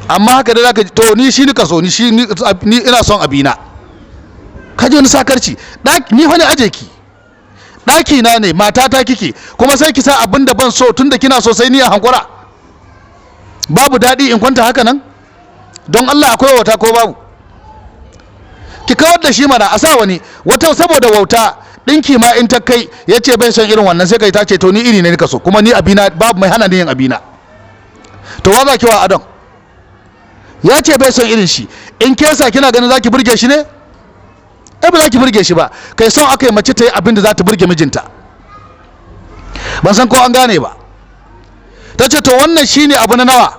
Amma haka da zaka to ni shi nika so ni ina son abina. Kaje wani sakarci ni fa ne aje ki daki na ne matata kike kuma sai ki sa abin da ban so tunda kina so sai ni a hankura. Babu dadi in kwanta haka nan don Allah akwai wata ko babu? Ki kawar da shi mana a sa wani wata saboda wauta dinki ma in ta kai yace bai son irin wannan sai kai ta ce to ni iri ne nika so kuma ni abina babu mai hana ni yin abina. To wa za ki wa adon? Ya ce bai son irin shi in kesa kina ganin zaki burge shi ne? Ai ba za ki burge shi ba kai son aka yi mace ta yi abin da za ta burge mijinta. Ban san ko an gane ba. Ta ce to wannan shine abu na nawa?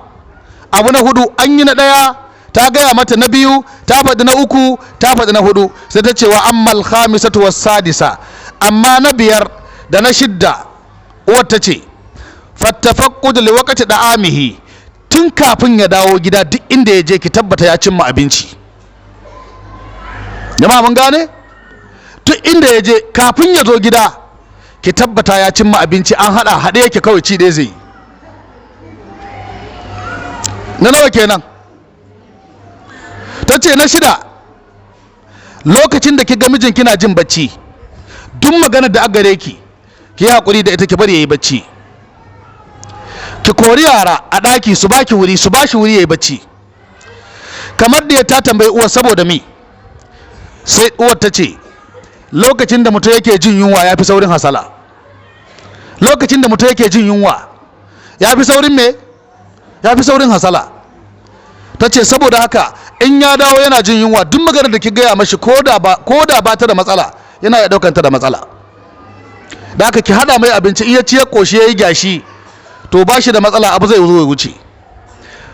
Abu na 4 an yi na 1 ta gaya mata na 2 ta faɗi na 3 ta faɗi na 4 sai ta ce wa ammal khamisatu was sadisa amma na 5 da na 6 uwar ta ce fattafaqqud li waqti da'amihi tun kafin ya dawo gida duk inda ya je ki tabbata ya cimma abinci. Jama'a mun gane? Duk inda ya je kafin ya zo gida ki tabbata ya cimma abinci an haɗe yake kawai ci dai zai. Na nawa kenan? Ta ce na 6 lokacin da ki ga mijin kina jin bacci duk magana da aka gare ki yi hakuri da ita ki bari yayi bacci. Ki kori yara a ɗaki su baki wuri su bashi wuri yayi bacci. Kamar da ya ta tambayi uwar saboda me sai uwar ta ce lokacin da mutum yake jin yunwa ya fi saurin hasala. Lokacin da mutum yake jin yunwa ya fi saurin me? Ya fi saurin hasala. Ta ce saboda haka in ya dawo yana jin yunwa duk maganar da ki gaya mashi ko da ba ta da matsala yana ya ɗaukan ta da matsala. Da haka ki haɗa mai abinci in ya ci ya ƙoshi ya yi gyashi to ba shi da matsala abu zai zo ya wuce.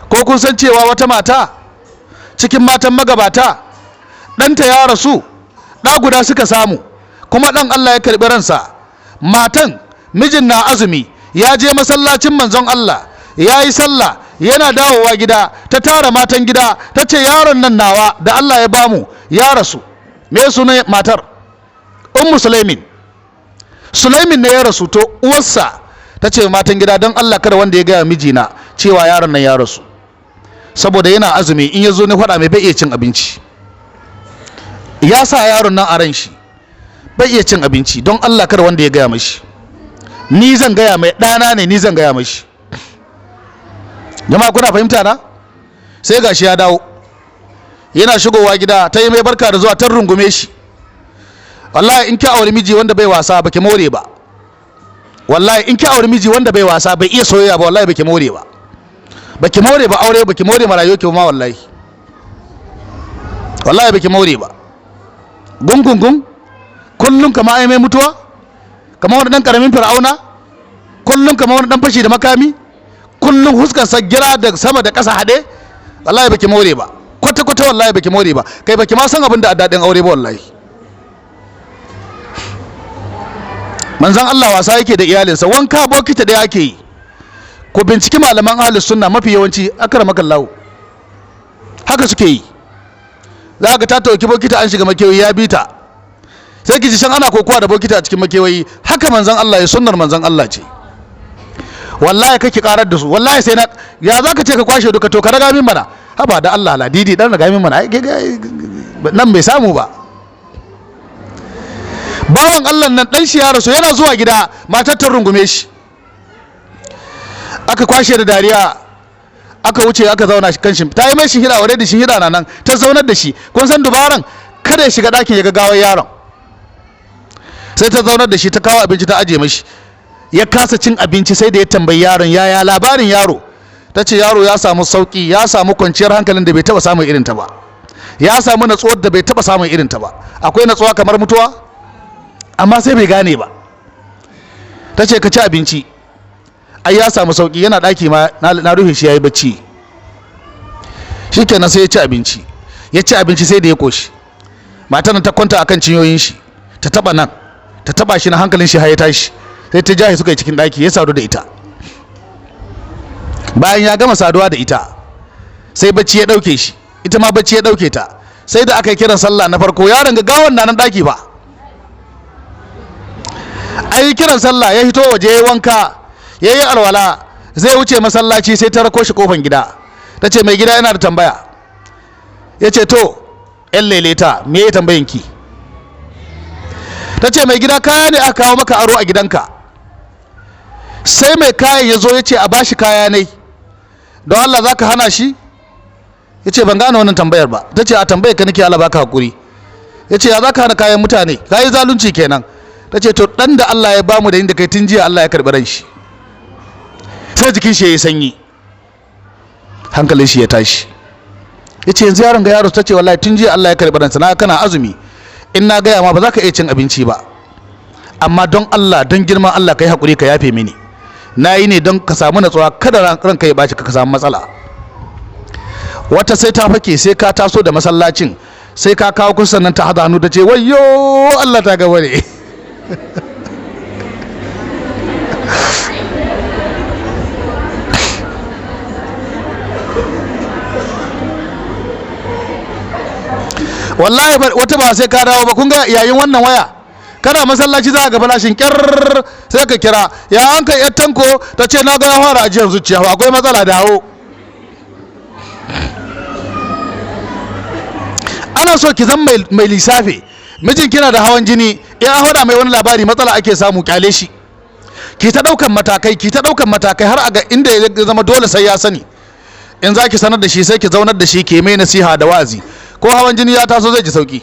Ko kun san cewa wata mata cikin matan magabata ɗanta ya rasu ɗa guda suka samu kuma ɗan Allah ya karɓi ransa. Matan mijin na azumi ya je masallacin manzon Allah ya yi sallah yana dawowa gida ta tara matan gida ta ce yaron nan nawa da Allah ya bamu ya rasu. Me sunan matar? Sulaimin ne ya rasu. To uwarsa ta ce matan gida don Allah kada wanda ya gaya mijina cewa yaron nan ya rasu saboda yana azumi in ya zo ne faɗa mai bai iya cin abinci. Ya sa yaron nan a ran shi bai iya cin abinci don Allah kada wanda ya gaya mashi. Ni zan gaya mai ɗana ne ni zan gaya mashi. Jama'a kuna fahimta na? Sai gashi ya dawo yana shigowa gida ta yi mai barka da zuwa ta rungume shi. Wallahi in ki aure miji wanda bai wasa baki more ba. Wallahi in ki aure miji wanda bai wasa bai iya soyayya ba wallahi baki more ba. Baki more ba aure baki more ma rayuwa ki ma wallahi. Wallahi baki more ba. Gungungun kullum kama ai mai mutuwa kama wani dan karamin fir'auna kullum kama wani dan fashi da makami kullum huskar sagira da sama da ƙasa haɗe wallahi baki more ba kwata wallahi baki more ba kai baki ma san abin da daɗin aure ba wallahi. Manzon Allah wasa yake da iyalinsa wanka bokiti da yake yi. Ko binciki malaman ahlus sunna mafi yawanci akramakallahu haka suke yi. Za ka ta tauki bokiti an shiga makewayi ya bita sai ki ji shan ana kokowa da bokiti a cikin makewayi. Haka manzon Allah ya sunnar manzon Allah ce. Wallahi kake karar da su wallahi sai na ya zaka ce ka kwashe duka to ka raga min mana haba da Allah ladidi dan raga min mana nan bai samu ba. Bawan Allah nan dan shi ya rasu yana zuwa gida matar ta rungume shi aka kwashe da dariya aka wuce aka zauna kan shi ta yi mai shi hira ware da shi hira nan ta zaunar da shi kun san dubaran kada ya shiga ɗakin ya ga gawar yaron sai ta zaunar da shi ta kawo abinci ta aje mashi ya kasa cin abinci sai da ya tambayi yaron yaya labarin yaro. Ta ce yaro ya samu sauki ya samu kwanciyar hankalin da bai taba samun irin ta ba ya samu natsuwar da bai taba samun irin ta ba. Akwai natsuwa kamar mutuwa amma sai bai gane ba. Ta ce ka ci abinci ai ya samu sauki, yana daki ma na rufe shi yayi bacci. Shikenan sai ya ci abinci sai da ya koshi. Matan ta kwanta akan cinyoyin shi, ta taba nan, ta taba shi na hankalin shi har ya tashi, sai ta jahi suka yi cikin daki, ya sadu da ita. Bayan ya gama saduwa da ita sai bacci ya dauke shi, ita ma bacci ya dauke ta. Sai da aka yi kiran sallah na farko, yaron ga gawan nan daki ba. Ai kiran sallah ya hito waje ya wanka, ya yi alwala, zai wuce masallaci sai ta rako shi kofan gida. Ta ce mai gida yana da tambaya. Ya ce to yan leleta me ya tambayin ki? Ta ce mai gida kaya ne aka kawo maka aro a gidanka. Sai mai kayan ya zo ya ce a bashi kaya ne, don Allah za ka hana shi? Ya ce ban gane wannan tambayar ba. Ta ce a tambayar ka nake, Allah baka hakuri. Ya ce ya za ka hana kayan mutane, ka yi zalunci kenan. Ta ce to dan da Allah ya bamu da inda kai tun jiya Allah ya karɓi ran shi. Sai jikin shi ya yi sanyi, hankalin shi ya tashi. Ya ce yanzu yaron ga yaro. Ta ce wallahi tun jiya Allah ya karɓi ransa, na kana azumi, in na gaya ma ba za ka iya cin abinci ba, amma don Allah, don girman Allah ka yi haƙuri ka yafe mini, na yi ne don ka samu natsuwa, kada ranka ya ɓaci ka samu matsala. Wata sai ta fake, sai ka taso da masallacin, sai ka kawo kusan nan ta hada hannu ta ce wayyo Allah ta gaba ne. Wallahi wata ba sai ka dawo ba. Kun ga yayin wannan waya, kana masallaci za ka ga falashin kyar, sai ka kira ya an kai yar tanko, ta ce na ga ya fara ajiyar zuciya, akwai matsala, dawo. Ana so ki zan mai lissafi. Mijin kina da hawan jini, ya hada mai wani labari matsala ake samu, kyale shi. Ki ta daukan matakai har a ga inda ya zama dole sai ya sani. In za ki sanar da shi sai ki zaunar da shi, ke mai nasiha da wazi, ko hawan jini ya taso zai ji sauki.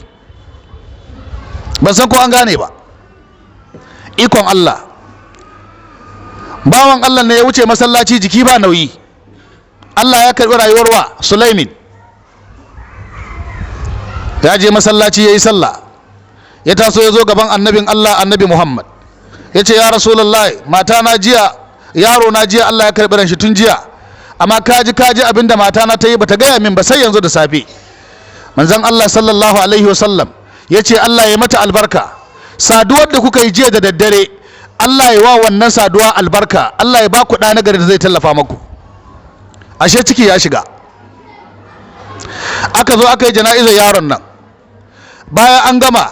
Ban san ko an gane ba. Ikon Allah, bawan Allah ne ya wuce masallaci jiki ba nauyi, Allah ya karbi rayuwar wa Sulaimin. Ya je masallaci ya yi sallah, ya taso ya zo gaban annabin Allah, annabi Muhammad. Ya ce ya Rasulullahi, mata na jiya, yaro na jiya Allah ya karbi ran shi tun jiya, amma kaji abinda mata na ta yi bata gaya min ba sai yanzu da safe. Manzon Allah sallallahu alaihi wasallam ya ce Allah ya mata albarka, saduwar da kuka yi jiya da daddare Allah ya wa wannan saduwa albarka, Allah ya ba ku ɗa nagari da zai tallafa maku. Ashe ciki ya shiga. Aka zo aka yi jana'izar yaron nan, bayan an gama,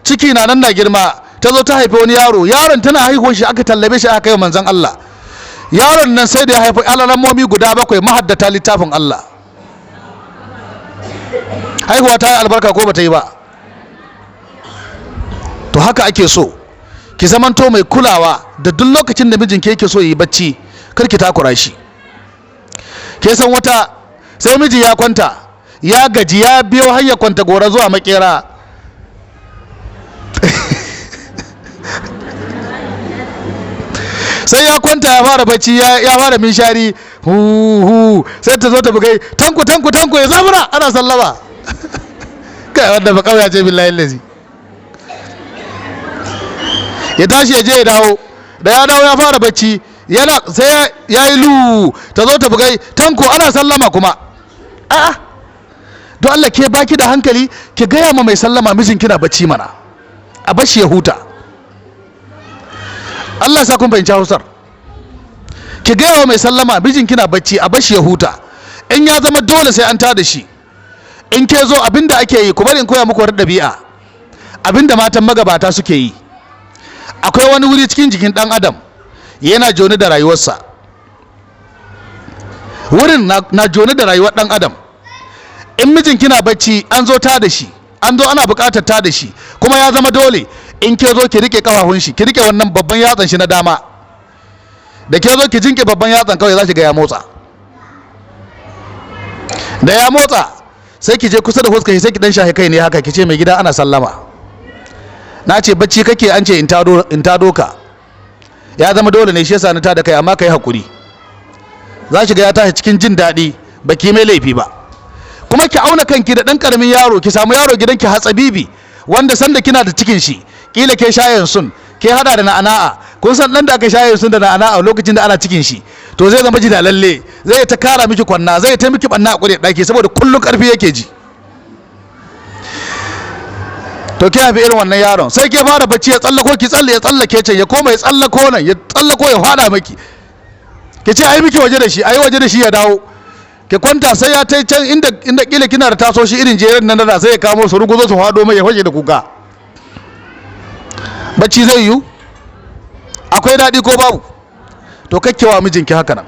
ciki na nan na girma, ta zo ta haifi wani yaro, yaron tana haihuwar shi aka tallabe shi aka kai manzon Allah. Yaron nan sai da ya haifi alarammomi guda 7 mahaddata littafin Allah. Haihuwa ta yi albarka ko bata yi ba? To haka ake so ki zamanto mai kulawa da duk lokacin da mijinki yake so yi bacci, kar ki takura shi. Ke san wata sai miji ya kwanta, ya gaji, ya biyo hanyar kwanta gora zuwa makera, sai ya kwanta ya fara bacci, ya fara minshari, sai ta zo ta bugai tanku ya zabura, ana sallama. Kai wanda ba kauya ce billahi lazi. Ya tashi ya je ya dawo, da ya dawo ya fara bacci, yana sai ya yi lu, ta zo ta bugai tanko, ana sallama kuma. A'a, don Allah ke baki da hankali, ki gaya ma mai sallama mijin kina bacci mana, a bashi ya huta. Allah sa kun fahimci Hausar. Ki gaya wa mai sallama mijin kina bacci, a bashi ya huta. In ya zama dole sai an tada shi, in ke zo abinda ake yi, ku bari in koya muku wani ɗabi'a, abinda matan magabata suke yi. Akwai wani wuri cikin jikin ɗan adam yana jone da rayuwarsa, wurin na jone da rayuwar ɗan adam. In mijin kina bacci, an zo ta da shi, an zo ana buƙatar ta da shi, kuma ya zama dole, in ke zo ki rike kafafun shi, ki rike wannan babban yatsan shi na dama, da ke zo ki jinke babban yatsan kawai za ki ga ya motsa. Da ya motsa sai ki je kusa da fuskar shi, sai ki dan shahe kai ne haka, ki ce mai gida ana sallama, na ce bacci kake, an ce in tado ka, ya zama dole ne shi yasa na tada kai, amma kai hakuri. Za ki ga ya tashi cikin jin daɗi, baki mai laifi ba. Kuma ki auna kanki da ɗan ƙaramin yaro, ki samu yaro gidanki hatsabibi, wanda sanda kina da cikin shi, kila ke shayin sun, ke hada da na'ana'a, kun san dan da aka shaye sun da na'ana a lokacin da ana cikin shi to zai zama jida lalle, zai ta kara miki kwanna, zai ta miki banna a ƙure ɗaki saboda kullum ƙarfi yake ji. To ke haifi irin wannan yaron sai ke fara bacci ya tsallako ki ya tsallake can ya koma ya tsallako nan ya tsallako ya fada miki, ki ce ai miki waje da shi, ai waje da shi ya dawo, ki kwanta sai ya tai can inda kila kina da taso shi irin jerin nan da sai ya kamo su ruguzo su fado mai ya fashe da kuka. Bacci zai yiwu? Akwai daɗi ko babu? To kakkewa mijinki haka nan.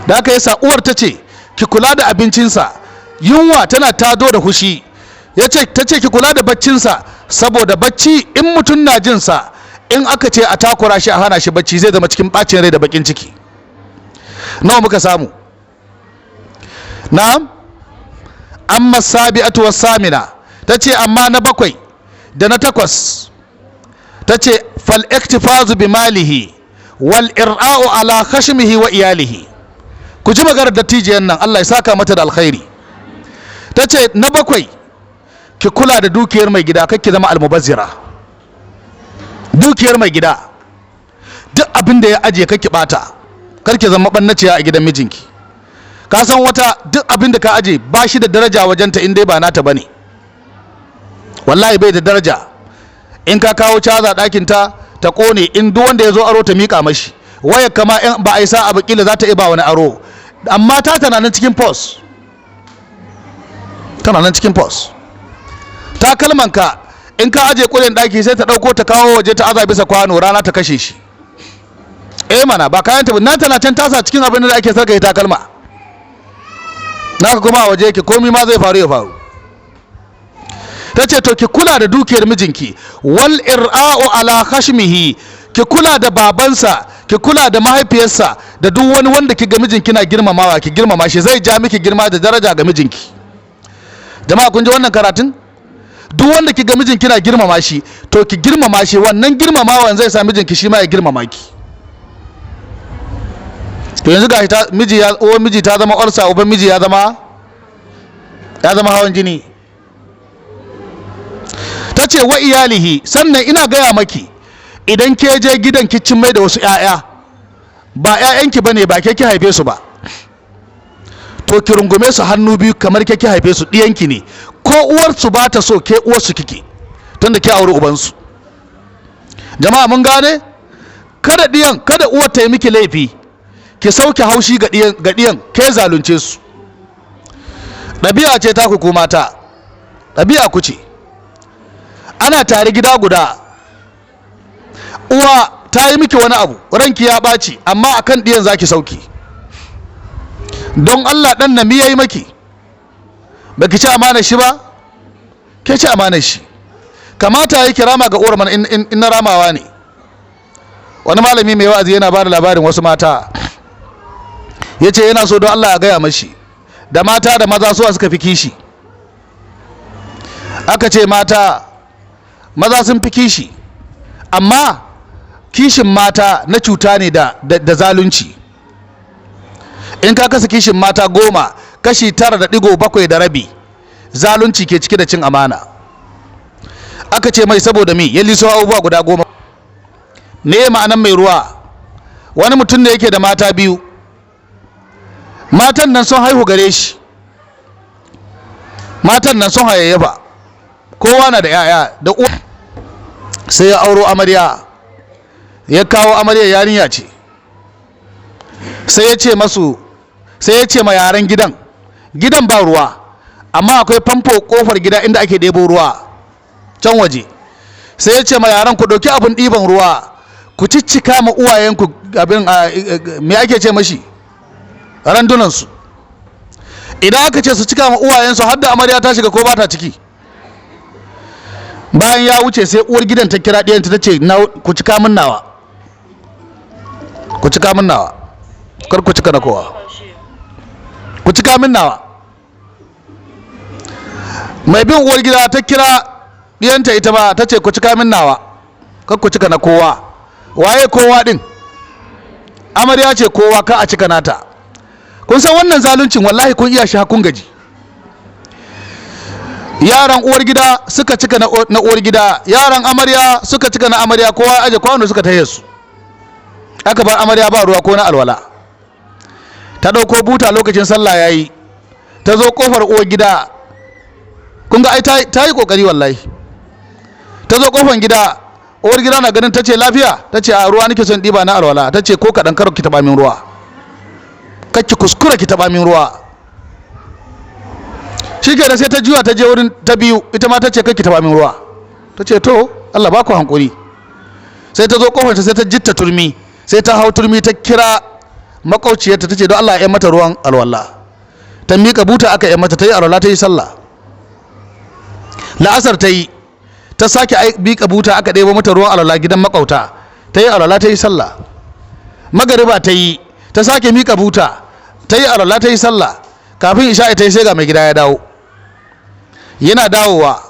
Da haka yasa uwar ta ce ki kula da abincinsa, yunwa tana tado da hushi. Ta ce ki kula da baccinsa, saboda bacci in mutum na jinsa in aka ce a takura shi a hana shi bacci zai zama cikin ɓacin rai da bakin ciki. Nawa muka samu? Na'am? Amma sabi'atu was samina, ta ce amma na 7 da na 8, ta ce fal iktifazu bi malihi wal ir'a'u ala khashmihi wa iyalihi. Ku ji maganar dattijiyan nan, Allah ya saka mata da alkhairi. Ta ce na 7 ki kula da dukiyar mai gida, kake zama almubazzira. Dukiyar mai gida duk abin da ya aje kake bata, karki zama bannaciya a gidan mijinki. Ka san wata duk abin da ka aje ba shi da daraja wajenta in dai ba nata bane, wallahi bai da daraja. In ka kawo caza ɗakin ta kone, in duk wanda ya zo aro ta miƙa mashi, waya kama in ba a yi sa'a ba kila za ta iba wani aro, amma ta tana nan cikin pos, tana nan cikin pos. Takalmanka in ka aje ƙulen ɗaki sai ta ɗauko ta kawo waje ta aza bisa kwano, rana ta kashe shi. Mana ba kayan ta nan tana can tasa cikin abin da ake sarka takalma, naka kuma a waje yake, komi ma zai faru ya faru. Ta ce to ki kula da dukiyar mijinki, wal ir'a'u ala khashmihi, ki kula da babansa, ki kula da mahaifiyarsa, da duk wani wanda ki ga mijinki na girmamawa ki girmama shi, zai ja miki girma da daraja ga mijinki. Jama'a kun ji wannan karatun? Duk wanda ki ga mijinki na girmama shi to ki girmama shi, wannan girmamawan zai sa mijinki shi ma ya girmama ki. To yanzu gashi uwar miji ta zama ulsa, uban miji ya zama hawan jini. Ta ce wa iyalihi, sannan ina gaya maki idan ke je gidan kicin mai da wasu 'ya'ya, ba 'ya'yanki bane, ba ke ki haife su ba, to ki rungume su hannu biyu kamar ke ki haife su, ɗiyanki ne. Ko uwarsu ba ta so, ke uwarsu kike, tunda ke auri ubansu. Jama'a mun gane? Kada uwar ta yi miki laifi ki sauke haushi ga ɗiyan, ke zalunce su. Ɗabi'a ce ta ku mata, ɗabi'a ku ce. Ana tare gida guda, uwa ta yi miki wani abu, ranki ya ɓaci, amma akan ɗiyan za ki sauki. Don Allah ɗan na ya yi maki, ba ki ci amanar shi ba, ke ci amanar shi. Kamata ya yi kirama ga uwar mana in na ramawa ne. Wani malami mai wa'azi yana ba da labarin wasu mata, ya ce yana so don Allah ya gaya mashi, da mata da maza suwa suka fi kishi. Aka ce maza sun fi kishi, amma kishin mata na cuta ne da zalunci. In ka kasa kishin mata 10, kashi 9.7 da rabi zalunci ke cike da cin amana. Aka ce mai saboda me, ya liso abubuwa guda 10. Me ma'anan mai ruwa? Wani mutum ne yake da mata 2, matan nan sun haihu gare shi, matan nan sun hayayyafa, kowa na da 'ya'ya da uwa. Sai ya auro amarya, ya kawo amarya, yarinya ce. Sai ya ce ma yaran gidan ba ruwa, amma akwai famfo kofar gida inda ake ɗebo ruwa can waje. Sai ya ce ma yaran, ku ɗauki abin ɗiban ruwa ku ciccika ma uwayenku abin me ake ce mashi, randunansu. Idan aka ce su cika ma uwayensu, har da amarya ta shiga ko ba ta ciki. Bayan ya wuce sai uwar gidan ta kira ɗiyanta ta ce ku cika min nawa, ku cika min nawa, kar ku cika na kowa, ku cika min nawa. Mai bin uwar gida ta kira ɗiyanta ita ba, ta ce ku cika min nawa, kar ku cika na kowa. Waye kowa din? Amarya ce kowa, ka a cika nata. Kun san wannan zaluncin wallahi kun iya shi hakun gaji. yaran uwar gida suka cika na uwar gida, yaran amarya suka cika na amarya, kowa aje kwano suka taye su. Aka bar amarya ba ruwa ko na alwala. Ta dauko buta lokacin sallah yayi, ta zo kofar uwar gida. Kun ga ai ta yi kokari wallahi. Ta zo kofar gida, uwar gida na ganin tace lafiya, tace a ruwa nake son diba na alwala, tace ko kadan karo ki taba min ruwa, kake kuskura ki taba min ruwa. Shikenan sai ta juya ta je wurin ta biyu, ita ma tace kake taba min ruwa. Tace to Allah ba ku hankuri. Sai ta zo kofar ta sai ta jitta turmi, sai ta hau turmi ta kira makauciyarta tace don Allah ya mata ruwan alwala. Ta mika buta aka yi mata, ta yi alwala, ta yi sallah. La'asar ta yi, ta sake mika buta aka ɗebo mata ruwan alwala gidan makauta, ta yi alwala, ta yi sallah. Magariba ta yi, ta sake mika buta, ta yi alwala, ta yi sallah. Kafin isha'i ta yi sai ga mai gida ya dawo. Yana dawowa,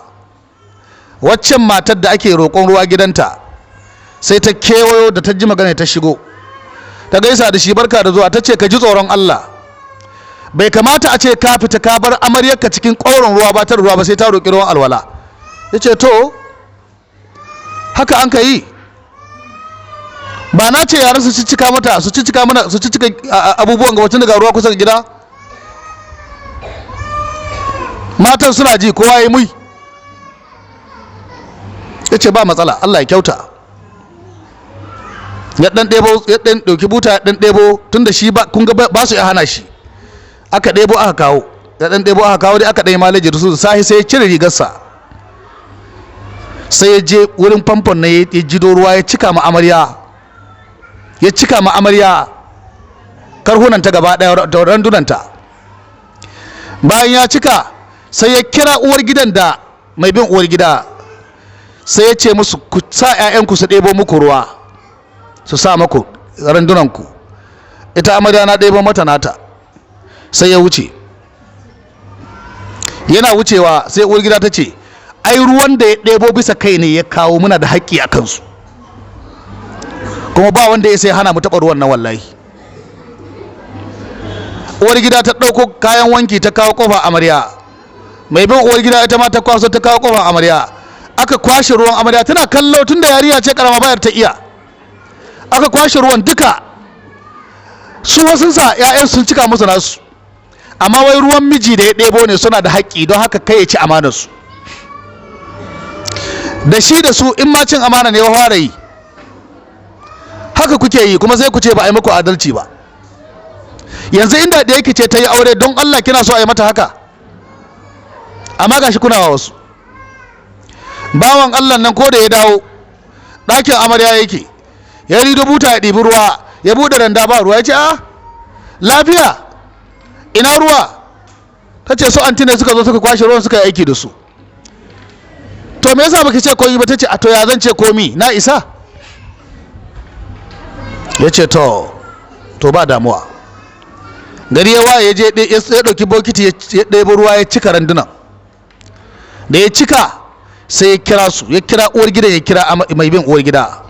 waccan matar da ake roƙon ruwa gidanta sai ta kewayo da ta ji magana ta shigo, ta gaisa da shi, barka da zuwa, ta ce ka ji tsoron Allah, bai kamata a ce ka fita ka bar amaryarka cikin ƙaurin ruwa ba ta ruwa ba sai ta roƙi ruwan alwala. Ya ce to haka an ka yi, ba na ce yaran su cicika mata, su cicika mana, su cicika abubuwan ga wacin daga ruwa kusa da gida. Matan suna ji, kowa ya yi mui. Ya ce ba matsala, Allah ya kyauta. Ya ɗan ɗauki buta, ya ɗan ɗebo, tun da shi ba, kun ga ba su ya hana shi. Aka ɗebo aka kawo, ya ɗan ɗebo aka kawo, dai aka ɗaya malaji da su sahi, sai ya cire rigarsa, sai ya je wurin famfon na ya jido ruwa, ya cika ma amarya, ya cika ma amarya karhunanta gaba ɗaya da randunanta. Bayan ya cika, sai ya kira uwar gidan da mai bin uwar gida, sai ya ce musu ku sa 'ya'yanku su ɗebo muku ruwa, su sa muku randunanku. Ita amarya na ɗebo mata nata. Sai ya wuce. Yana wucewa sai uwar gida ta ce ai ruwan da ya ɗebo bisa kai ne ya kawo, muna da haƙƙi a kansu, kuma ba wanda ya sai hana mu taɓa ruwan nan wallahi. Uwar gida ta ɗauko kayan wanki ta kawo ƙofa amarya, mai bin uwar gida ita ma ta kwaso ta kawo ƙofa amarya. Aka kwashe ruwan amarya, tana kallo tunda yariya ce karama bayar ta iya. Aka kwashe ruwan duka, su wasu sa 'ya'yan sun cika musu nasu, amma wai ruwan miji da ya ɗebo ne, suna da haƙƙi, don haka kai ya ci amanarsu. Da shi da su in ma cin amana ne ya fara yi. Haka kuke yi, kuma sai ku ce ba a yi muku adalci ba. Yanzu inda da yake ce ta yi aure, don Allah kina so a yi mata haka? Amma gashi kuna wa wasu. Bawan Allah nan ko da ya dawo ɗakin amarya yake, ya rido buta ya ɗibi ruwa, ya buɗe randa ba ruwa, ya ce a lafiya, ina ruwa? Ta ce su antine suka zo suka kwashe ruwan suka yi aiki da su. To me yasa baki ce komi ba? Ta ce a to ya zan ce komi, na isa? Ya ce to ba damuwa. Gari ya waye, ya je ya ɗauki bokiti ya ɗebo ruwa, ya cika randunan. Da ya cika sai ya kira su, ya kira uwar gidan, ya kira mai bin uwar gida,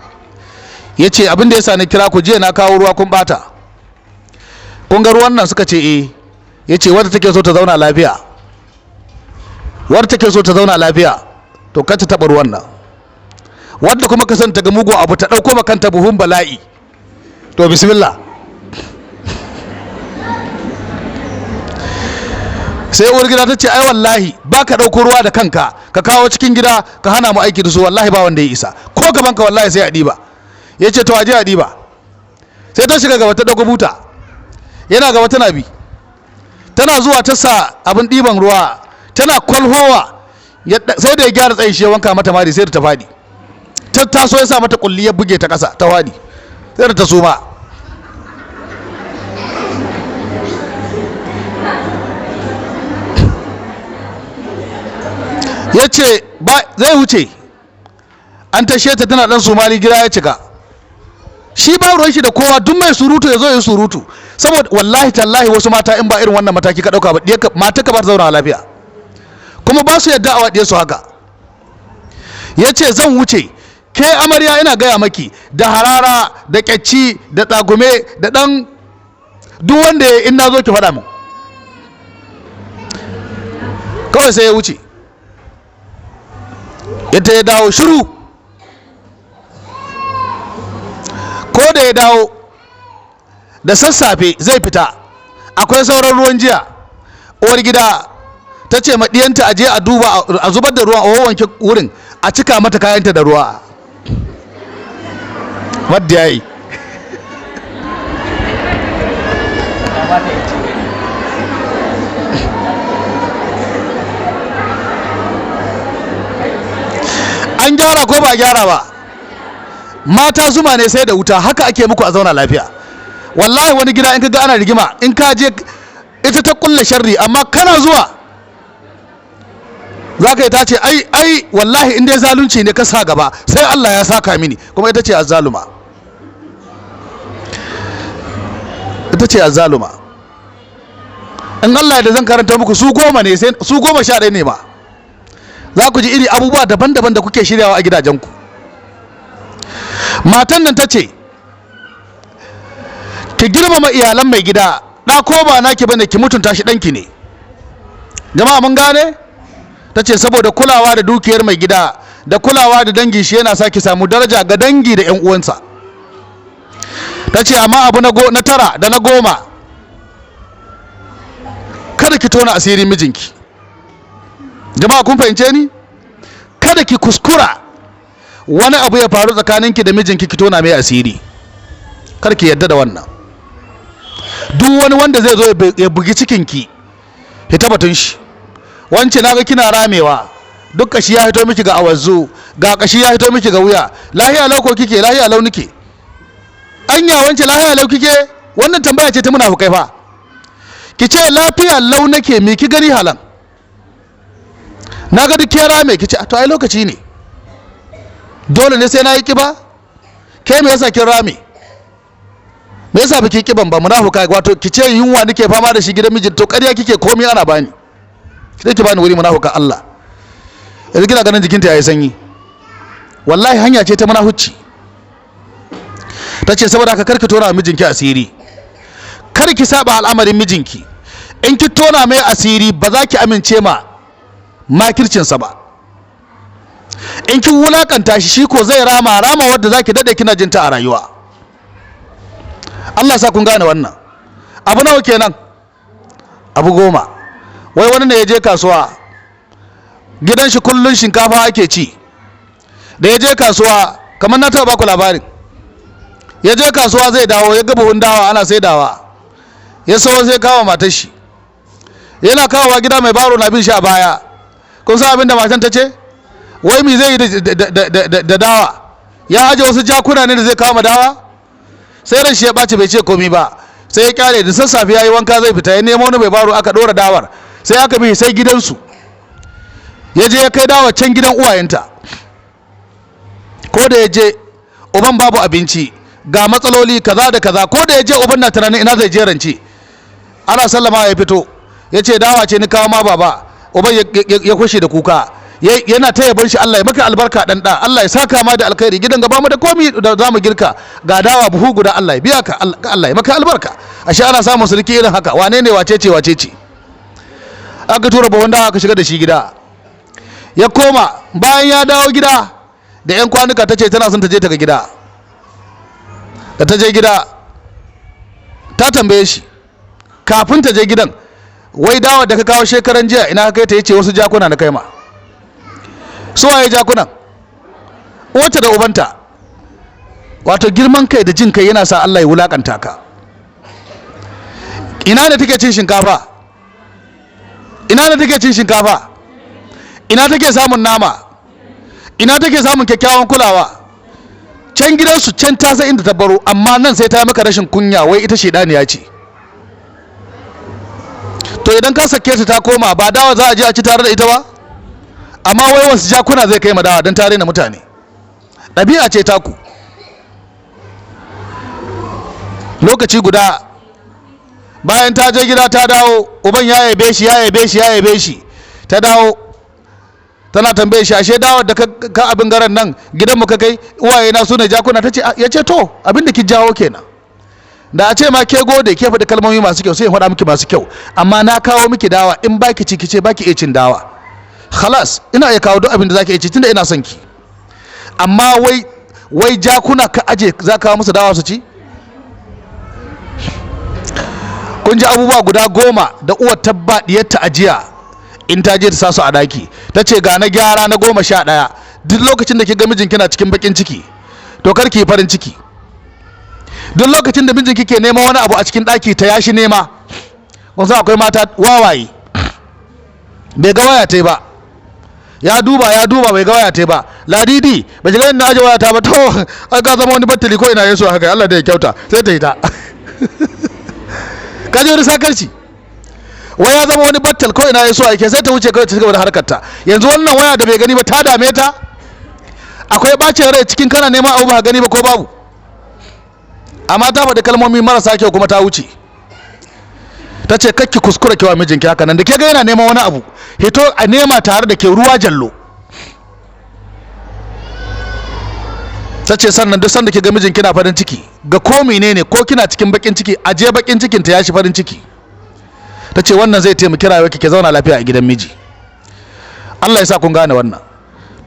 ya ce abin da ya sa ni kira ku, jiya na kawo ruwa kun bata, kun ga ruwan nan? Suka ce eh. Ya ce wadda take so ta zauna lafiya, wadda take so ta zauna lafiya to kar ta taɓa ruwan nan, wadda kuma ka san ta ga mugu abu ta ɗauko makanta buhun bala'i, to bismillah. Sai uwar gida ta ce ai wallahi ba ka ɗauko ruwa da kanka ka kawo cikin gida ka hana mu aiki da su, wallahi ba wanda ya isa, ko gaban ka wallahi sai a ɗiba. Ya ce to aje a ɗiba. Sai ta shiga gaba ta ɗauko buta, yana gaba tana bi, tana zuwa ta sa abin ɗiban ruwa, tana kwalhowa, sai da ya gyara tsayin shi ya wanka mata mari, sai da ta faɗi. Ta taso ya sa mata kulli ya buge ta ƙasa, ta faɗi, sai da ta suma. Ya ce zai wuce, an tashe ta tana ɗan sumali, gida ya cika. Shi ba ruwan shi da kowa, duk mai surutu ya zo ya surutu, saboda wallahi tallahi wasu mata in ba irin wannan mataki ka ɗauka ba, mata ka ba ta zauna lafiya, kuma ba su yadda a waɗe su haka. Ya ce zan wuce, ke amarya ina gaya maki, da harara da ƙyacci da ɗagume da ɗan duk wanda in na zo ki faɗa min. Kawai sai ya wuce. ita ya dawo shiru. Ko da ya dawo da sassafe zai fita, akwai sauran ruwan jiya. Uwar gida ta ce maɗiyanta a je a duba, a zubar da ruwa a wanke wurin, a cika mata kayanta da ruwa. Wadda ya yi an gyara ko ba gyara ba? Mata zuma ne sai da wuta, haka ake muku a zauna lafiya. Wallahi wani gida in ka ga ana rigima, in ka je ita ta kulle sharri, amma kana zuwa za ka yi ta ce ai wallahi in dai zalunci ne ka sa gaba sai Allah ya saka mini, kuma ita ce azzaluma. Ita ce azzaluma. In Allah da zan karanta muku su 10 ne, sai su 11 ne ma. Za ku ji iri abubuwa daban-daban da kuke shiryawa a gidajenku. Matan nan ta ce ki girmama iyalan mai gida, ɗa ko ba naki bane ki mutunta shi, ɗanki ne. Jama'a mun gane? Ta ce saboda kulawa da dukiyar mai gida da kulawa da dangi shi yana sa ki samu daraja ga dangi da 'yan uwansa. Ta ce amma abu na 9 da na 10, kada ki tona asirin mijinki. Jama'a kun fahimce ni? Kada ki kuskura wani abu ya faru tsakaninki da mijinki ki tona mai asiri. Kar ki yadda da wannan. Duk wani wanda zai zo ya bugi cikinki, hita batun shi. Wance naga kina ramewa, duk kashi ya hito miki ga awazzu, ga kashi ya hito miki ga wuya. Lahiya lau ko kike? Lahiya lau nike. Anya wance lahiya lau kike? Wannan tambaya ce ta munafukai fa. Ki ce lafiya lau nake, me ki gani halan? Naga duk ya rame, ki ce to ai lokaci ne. Dole ne sai na yi kiba? Ke me yasa kin rame? Me yasa biki kiban ba? Munafuka. Wato ki ce yunwa nake fama da shi gidan mijin, to ƙarya kike, komai ana bani. Sai ki bani wuri, munafuka Allah. Yanzu kina ganin jikinta yayi sanyi. Wallahi hanya ce ta munafuci. Ta ce saboda haka karki tona mijinki asiri, karki saba al'amarin mijinki. In ki tona mai asiri ba za ki amince ma makircinsa ba. In kin wulakanta shi ko zai rama wadda za ki dade kina jinta a rayuwa. Allah sa kun gane wannan. Abu nawa kenan? Abu 10. Wai wani ne ya je kasuwa, gidan shi kullun shinkafa ake ci. Da ya je kasuwa, kamar na taɓa baku labarin, ya je kasuwa zai dawo, ya ga buhun dawa ana saidawa, ya sawo sai kawo matar shi. Yana kawowa gida mai baro na bin shi a baya. Kun san abin da matan ta ce? Wai mi zai yi da dawa? Ya aje wasu jakuna ne da zai kawo dawa? Sai ran shi ya ɓaci bai ce komi ba, sai ya kyale. Da sassafe ya yi wanka zai fita, ya nemo wani mai baro aka ɗora dawar, sai aka bi sai gidansu. Ya je ya kai dawa can gidan uwayenta. Ko da ya je, uban babu abinci, ga matsaloli kaza da kaza. Ko da ya je, uban na tunanin ina zai je rance. Ana sallama ya fito, ya ce dawa ce ni kawo ma baba. Uban ya kushe da kuka, yana ta yabon shi, Allah ya maka albarka dan da, Allah ya saka ma da alkhairi, gidan gaba mu da komi da zamu girka, ga dawa buhu guda, Allah ya biya ka, Allah ya maka albarka. Ashe ana samun sulki irin haka. Wane ne wace ce? Aka tura buhun dawa aka shiga da shi gida. Ya koma, bayan ya dawo gida da 'yan kwanuka, ta ce tana son ta je ta ga gida. Da ta je gida ta tambaye shi kafin ta je gidan, wai dawa da ka kawo shekaran jiya ina ka kai ta? yace wasu jakuna na kai ma. Su waye jakunan? Wata da ubanta. Wato girman kai da jin kai yana sa Allah ya wulakanta ka. Ina ne take cin shinkafa? Ina ne take cin shinkafa? Ina take samun nama? Ina take samun kyakkyawan kulawa? Can gidansu can ta san inda ta baro, amma nan sai ta yi maka rashin kunya, wai ita shedaniya ce. To idan ka sake ta koma, ba dawa za a je a ci tare da ita ba? Amma wai wasu jakuna zai kai ma dawa don tare na mutane. Ɗabi'a ce taku. Lokaci guda bayan ta je gida ta dawo, uban ya yabe shi. Ta dawo tana tambaye shi, ashe dawar da ka abin garan nan gidanmu ka kai, uwaye na su ne jakuna. Ya ce to abin da ki jawo kenan. Da a ce ma ke gode, ke faɗi kalmomi masu kyau, sai in faɗa miki masu kyau, amma na kawo miki dawa, in baki ci kice baki iya cin dawa. khalas ina iya kawo duk abin da zaki iya ci tunda ina son ki. Amma wai jakuna ka aje za ka kawo musu dawa su ci? Kun ji abubuwa guda 10 da uwar tabba diyarta ajiya in ta je ta sa su a daki. Ta ce ga na gyara na 11. Duk lokacin da ki ga mijin kina cikin bakin ciki to kar ki farin ciki. Duk lokacin da mijin kike neman wani abu a cikin daki ta yashi nema. Kun san akwai mata wawaye. Bai ga waya tai ba. Ya duba bai ga waya tai ba. Ladidi ba ji ganin na aje waya ta ba to ai ka zama wani battali ko ina yeso haka Allah da ya kyauta sai ta yi ta. Kaje wani sakarci. Waya ya zama wani battal ko ina yeso ake sai ta wuce kawai ta cigaba da harkar ta. Yanzu wannan waya da bai gani ba ta dame ta. Akwai bacin rai cikin kana neman abu ba gani ba ko babu. Amma ta faɗi kalmomi marasa kyau kuma ta wuce. Ta ce kakki kuskura kewa mijinki haka nan da ke ga yana neman wani abu hito a nema tare da ke ruwa jallo. Ta ce sannan duk sanda ke ga mijinki na farin ciki ga ko menene ko kina cikin bakin ciki aje bakin cikin ta yashi farin ciki. Ta ce wannan zai taimaki rayuwarki ke zauna lafiya a gidan miji. Allah ya sa kun gane wannan.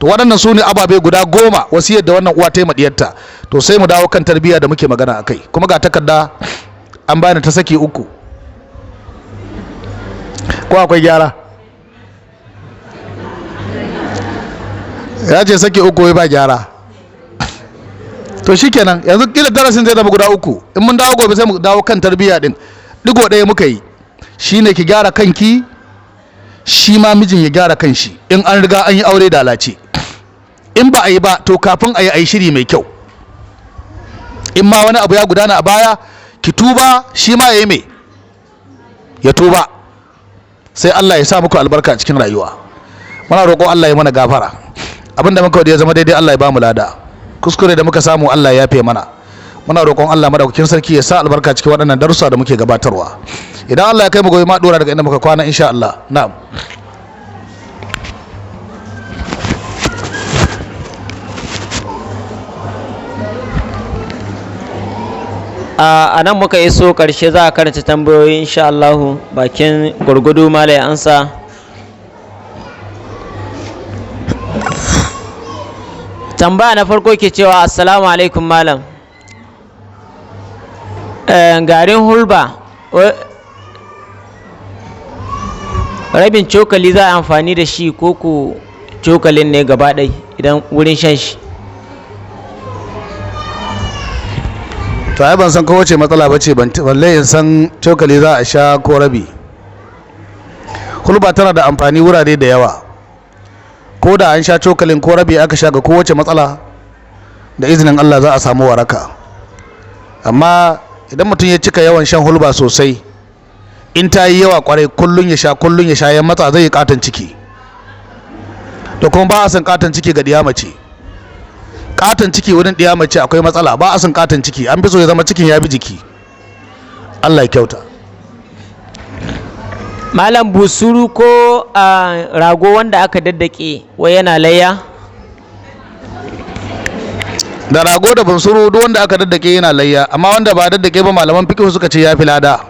To waɗannan su ne ababe guda 10 wasiyar da wannan uwa ta yi madiyarta. To sai mu dawo kan tarbiyya da muke magana akai. Kuma ga takarda an bani ta saki 3. Ko akwai gyara? Ya ce saki 3 ba gyara. To shikenan yanzu kila darasin zai zama guda 3. In mun dawo gobe sai mu dawo kan tarbiyya din. Digo ɗaya muka yi. Shine ki gyara kanki, shi ma mijin ya gyara kanshi. In an riga an yi aure da alace. In ba a yi ba to kafin a yi shiri mai kyau. In ma wani abu ya gudana a baya ki tuba shi ma ya yi mai ya tuba. Sai Allah ya sa muku albarka a cikin rayuwa. Muna roƙon Allah ya mana gafara. Abinda muka wadi ya zama daidai Allah ya ba mu lada. Kuskure da muka samu Allah ya yafe mana. Muna roƙon Allah madaukakin sarki ya sa albarka cikin waɗannan darussa da muke gabatarwa. Idan Allah ya kai mu gobe ma dora daga inda muka kwana insha Allah. Na'am. A nan muka iso ƙarshe za a karanta tambayoyi insha Allah bakin gurgudu malai ansa. Tambaya na farko ke cewa assalamu alaikum malam. Garin hulba rabin cokali za a amfani da shi ko ku cokalin ne gaba ɗai idan wurin shan shi? To ai ban san ko wace matsala bace balle in san cokali za a sha ko rabi. Hulba tana da amfani wurare da yawa. Ko da an sha cokalin ko rabi aka sha ga kowace matsala da izinin Allah za a samu waraka. Amma idan mutum ya cika yawan shan hulba sosai in ta yi yawa kwarai kullun ya sha ya matsa zai yi katon ciki. Da kuma ba a san katon ciki ga diya mace. Katon ciki wurin ɗiya mace akwai matsala, ba a son katon ciki, an fi so ya zama cikin ya bi jiki. Allah ya kyauta. Malam busuru ko rago wanda aka daddake wai yana layya? Da rago da bunsuru duk wanda aka daddake yana layya, amma wanda ba daddake ba malaman fiqh suka ce ya fi lada.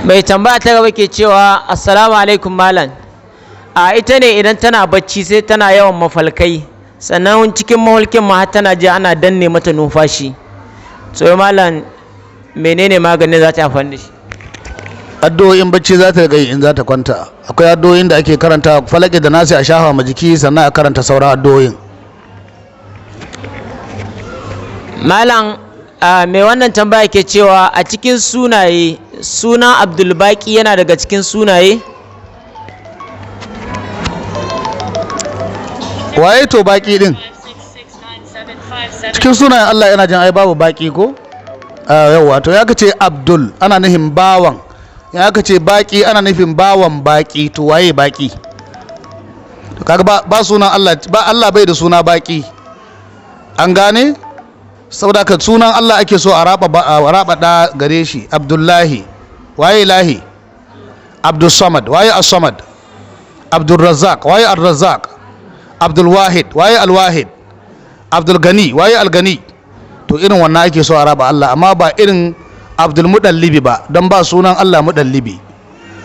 Mai tambaya ta gaba ke cewa assalamu alaikum malam. Ita ne idan tana bacci sai tana yawan mafalkai, sannan cikin mahulkin ma tana ji ana danne mata numfashi. So malam menene maganin za ta amfani da shi? Addu'o'in bacci za ta gai in za ta kwanta. Akwai addu'o'in da ake karanta falaki da nasi a shafa ma jiki sannan a karanta sauran addu'o'in. Malam mai wannan tambaya ke cewa a cikin sunaye sunan Abdulbaki yana daga cikin sunaye? Waye to baki din? Cikin sunayen Allah yana jin ai babu baki ko? Yawwa to ya kace Abdul ana nufin bawan, ya kace baki ana nufin bawan baki, to waye baki? To kaga ba sunan Allah, ba Allah bai da suna baki. An gane? Saboda ka sunan Allah ake so a raba da gare shi. Abdullahi waye lahi? Abdul Samad waye As-Samad? Abdul Razzaq waye Ar-Razzaq? Abdul Wahid waye Al-Wahid? Abdul Gani waye Al-Gani? To to irin wannan ake so a raba Allah, amma ba irin Abdul Mudallibi ba, don ba sunan Allah Mudallibi,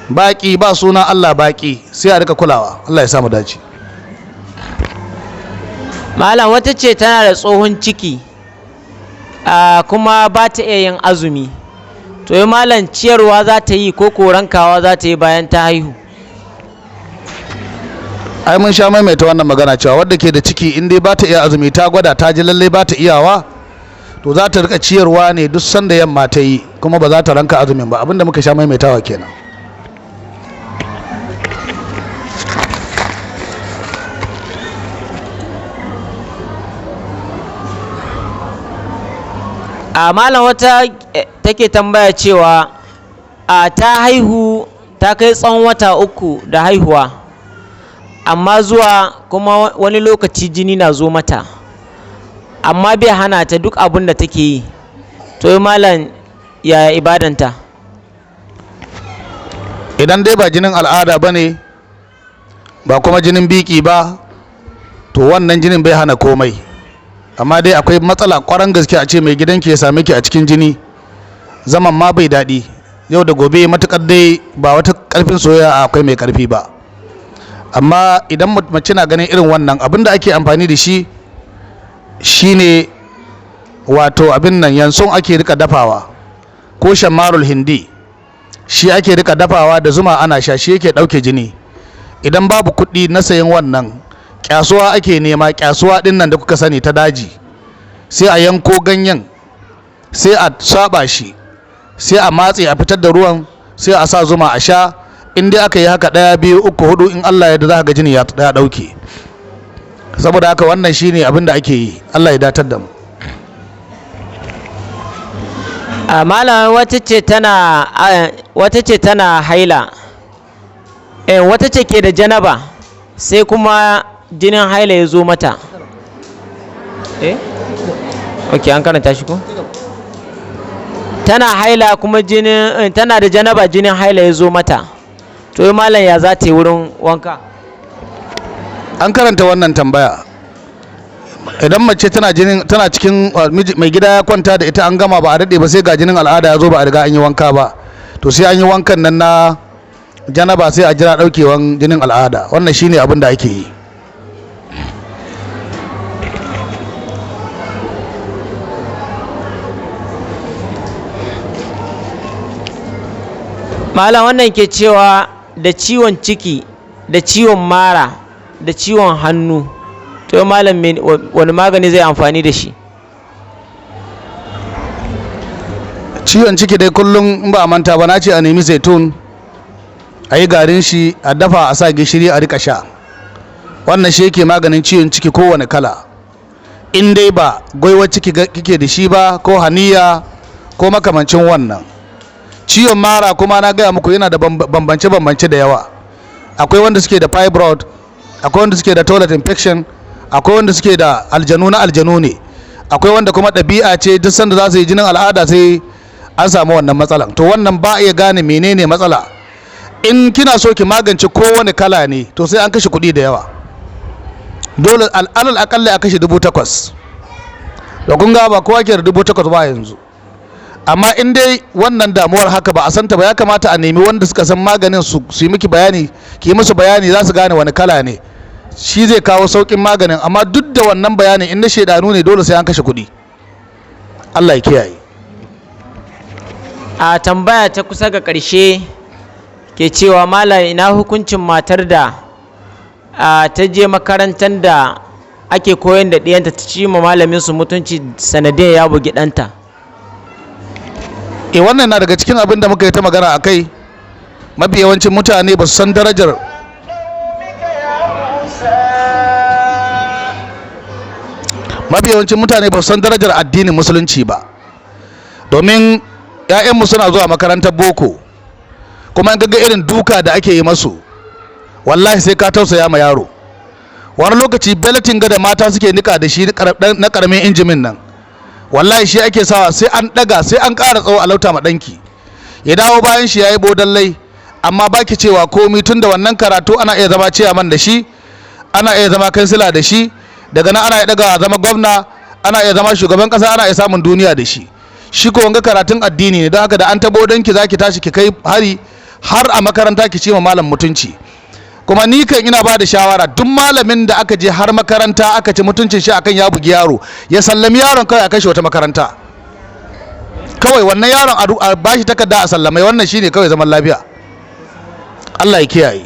baki ba sunan Allah baki, sai a rika kulawa. Allah ya samu dace. malam wata ce tana da tsohon ciki kuma ba ta iya yin azumi, to yi malam ciyarwa za ta yi ko korankawa za ta yi bayan ta haihu? Ai mun sha maimaita wannan magana cewa wadda ke da ciki in dai ba ta iya azumi, ta gwada ta ji lalle ba ta iyawa, to za ta rika ciyarwa ne duk sanda yamma ta yi, kuma ba za ta ranka azumin ba. Abinda muka sha maimaitawa kenan. Malam wata take tambaya cewa ta haihu, ta kai tsawon wata 3 da haihuwa, amma zuwa kuma wani lokaci jini na zo mata, amma bai hana ta duk abin da take yi, to yi malam yaya ibadanta? Idan dai ba jinin al'ada ba ne, ba kuma jinin biki ba, to wannan jinin bai hana komai. Amma dai akwai matsala ƙwarar gaske a ce mai gidanki ya same ki a cikin jini, zaman ma bai daɗi. Yau da gobe matuƙar dai ba wata ƙarfin soyayya akwai mai ƙarfi ba. Amma idan mace na ganin irin wannan, abin da ake amfani da shi shine wato abin nan yansun ake rika dafawa, ko shamarul hindi, shi ake rika dafawa da zuma ana sha, shi yake ɗauke jini. Idan babu kuɗi na sayan wannan, kyasuwa ake nema, kyasuwa din nan da kuka sani ta daji, sai a yanko ganyen, sai a saba shi, sai a matse a fitar da ruwan, sai a sa zuma a sha. In dai aka yi haka 1 2 3 4 in Allah ya da za ga jini ya dauke. Saboda haka wannan shine abin da ake yi. Allah ya datar da mu. Malam wata ce tana haila, wata ce ke da janaba, sai kuma jinin haila ya zo mata. Ok, an karanta shi ko? Tana haila kuma tana da janaba, jinin haila ya zo mata, to yi malam ya za ta yi wurin wanka? An karanta wannan tambaya. Idan mace tana cikin mai gida ya kwanta da ita, an gama ba a daɗe ba, sai ga jinin al'ada ya zo, ba a riga an yi wanka ba, to sai an yi wankan nan na janaba, sai a jira ɗaukewan jinin al'ada. Wannan shine abin da ake yi. Malam wannan ke cewa da ciwon ciki, da ciwon mara, da ciwon hannu, to malam wani magani zai amfani da shi? Ciwon ciki dai kullum in ba a manta ba, na ce a nemi zaitun, a yi garin shi, a dafa, a sa gishiri, a rika sha. Wannan shi yake maganin ciwon ciki kowane kala. In dai ba gwaiwar ciki kike da shi ba, ko haniya ko makamancin wannan. Ciwon mara kuma na gaya muku yana da bambance-bambance da yawa. Akwai wanda suke da fibroid, akwai wanda suke da toilet infection, akwai wanda suke da aljanu na aljanu ne, akwai wanda kuma ɗabi'a ce, duk sanda za su yi jinin al'ada sai an samu wannan matsalan. To wannan ba iya gane menene matsala. In kina so ki magance kowane kala ne, to sai an kashe kuɗi da yawa. Dole alal akalla a kashe 8,000. Da kun ga ba kowa ke da 8,000 ba yanzu. Amma in dai wannan damuwar haka ba a santa ba, ya kamata a nemi wanda suka san maganin su yi miki bayani, ki musu bayani, za su gane wani kala ne, shi zai kawo saukin maganin. Amma duk da wannan bayanin, in na shaidanu ne, dole sai an kashe kuɗi. Allah ya kiyaye. A tambaya ta kusa ga ƙarshe ke cewa malam ina hukuncin matar da ta je makarantar da ake koyon da ɗiyanta ta ci ma malamin su mutunci sanadiyar ya bugi ɗanta? Wannan na daga cikin abin da muka yi ta magana a kai. Mafi yawancin mutane ba su san darajar addinin musulunci ba. Domin 'ya'yanmu suna zuwa makarantar boko, kuma in ga irin duka da ake yi masu, wallahi sai ka tausaya ma yaro. Wani lokaci belatin ga da mata suke nika da shi na karamin injimin nan, wallahi shi ake sawa, sai an daga, sai an ƙara tsawo a lauta ma ɗanki, ya dawo bayan shi ya yi bodallai. Amma baki cewa komi, tun da wannan karatu ana iya zama ciyaman da shi, ana iya zama kansila da shi, daga nan ana iya daga zama gwamna, ana iya zama shugaban kasa, ana iya samun duniya da shi. Shi ko wanga karatun addini ne, don haka da an tabo danki zaki tashi ki kai hari har a makaranta ki ce ma malam mutunci. Kuma ni kan ina ba da shawara, duk malamin da aka je har makaranta aka ci mutuncin shi akan ya bugi yaro, ya sallami yaron kawai a kai shi wata makaranta. Kawai wannan yaron a bashi takarda a sallamai, wannan shine kawai zaman lafiya. Allah ya kiyaye.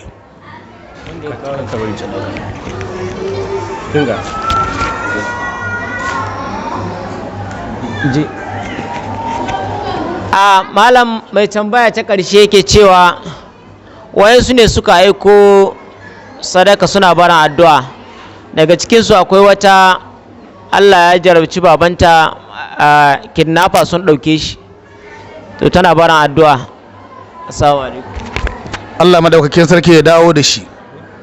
A malam mai tambaya ta ƙarshe yake cewa wayansu ne suka aiko sadaka suna barin addu'a, daga cikinsu akwai wata Allah ya jarabci babanta a kidnapper sun ɗauke shi, to tana barin addu'a. Assalamu alaikum. Allah madaukakin sarki ya dawo da shi,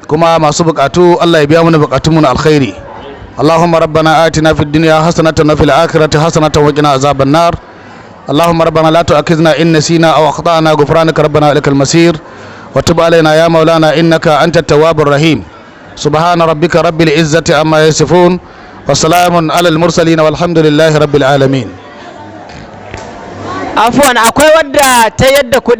kuma masu bukatu Allah ya biya mana bukatunmu na alkhairi. Allahumma rabbana atina fid dunya hasanatan wa fil akhirati hasanatan wa qina azaban nar. Allahumma rabbana la tu'akhidhna in nasina aw akhtana ghufranaka rabbana ilaykal masir wa tub alaina ya maulana innaka antat tawwabur rahim. Subhana rabbika rabbil izzati amma yasifun wa salamun alal mursalin walhamdulillahi rabbil alamin. Afwan, akwai wadda ta yadda kuɗi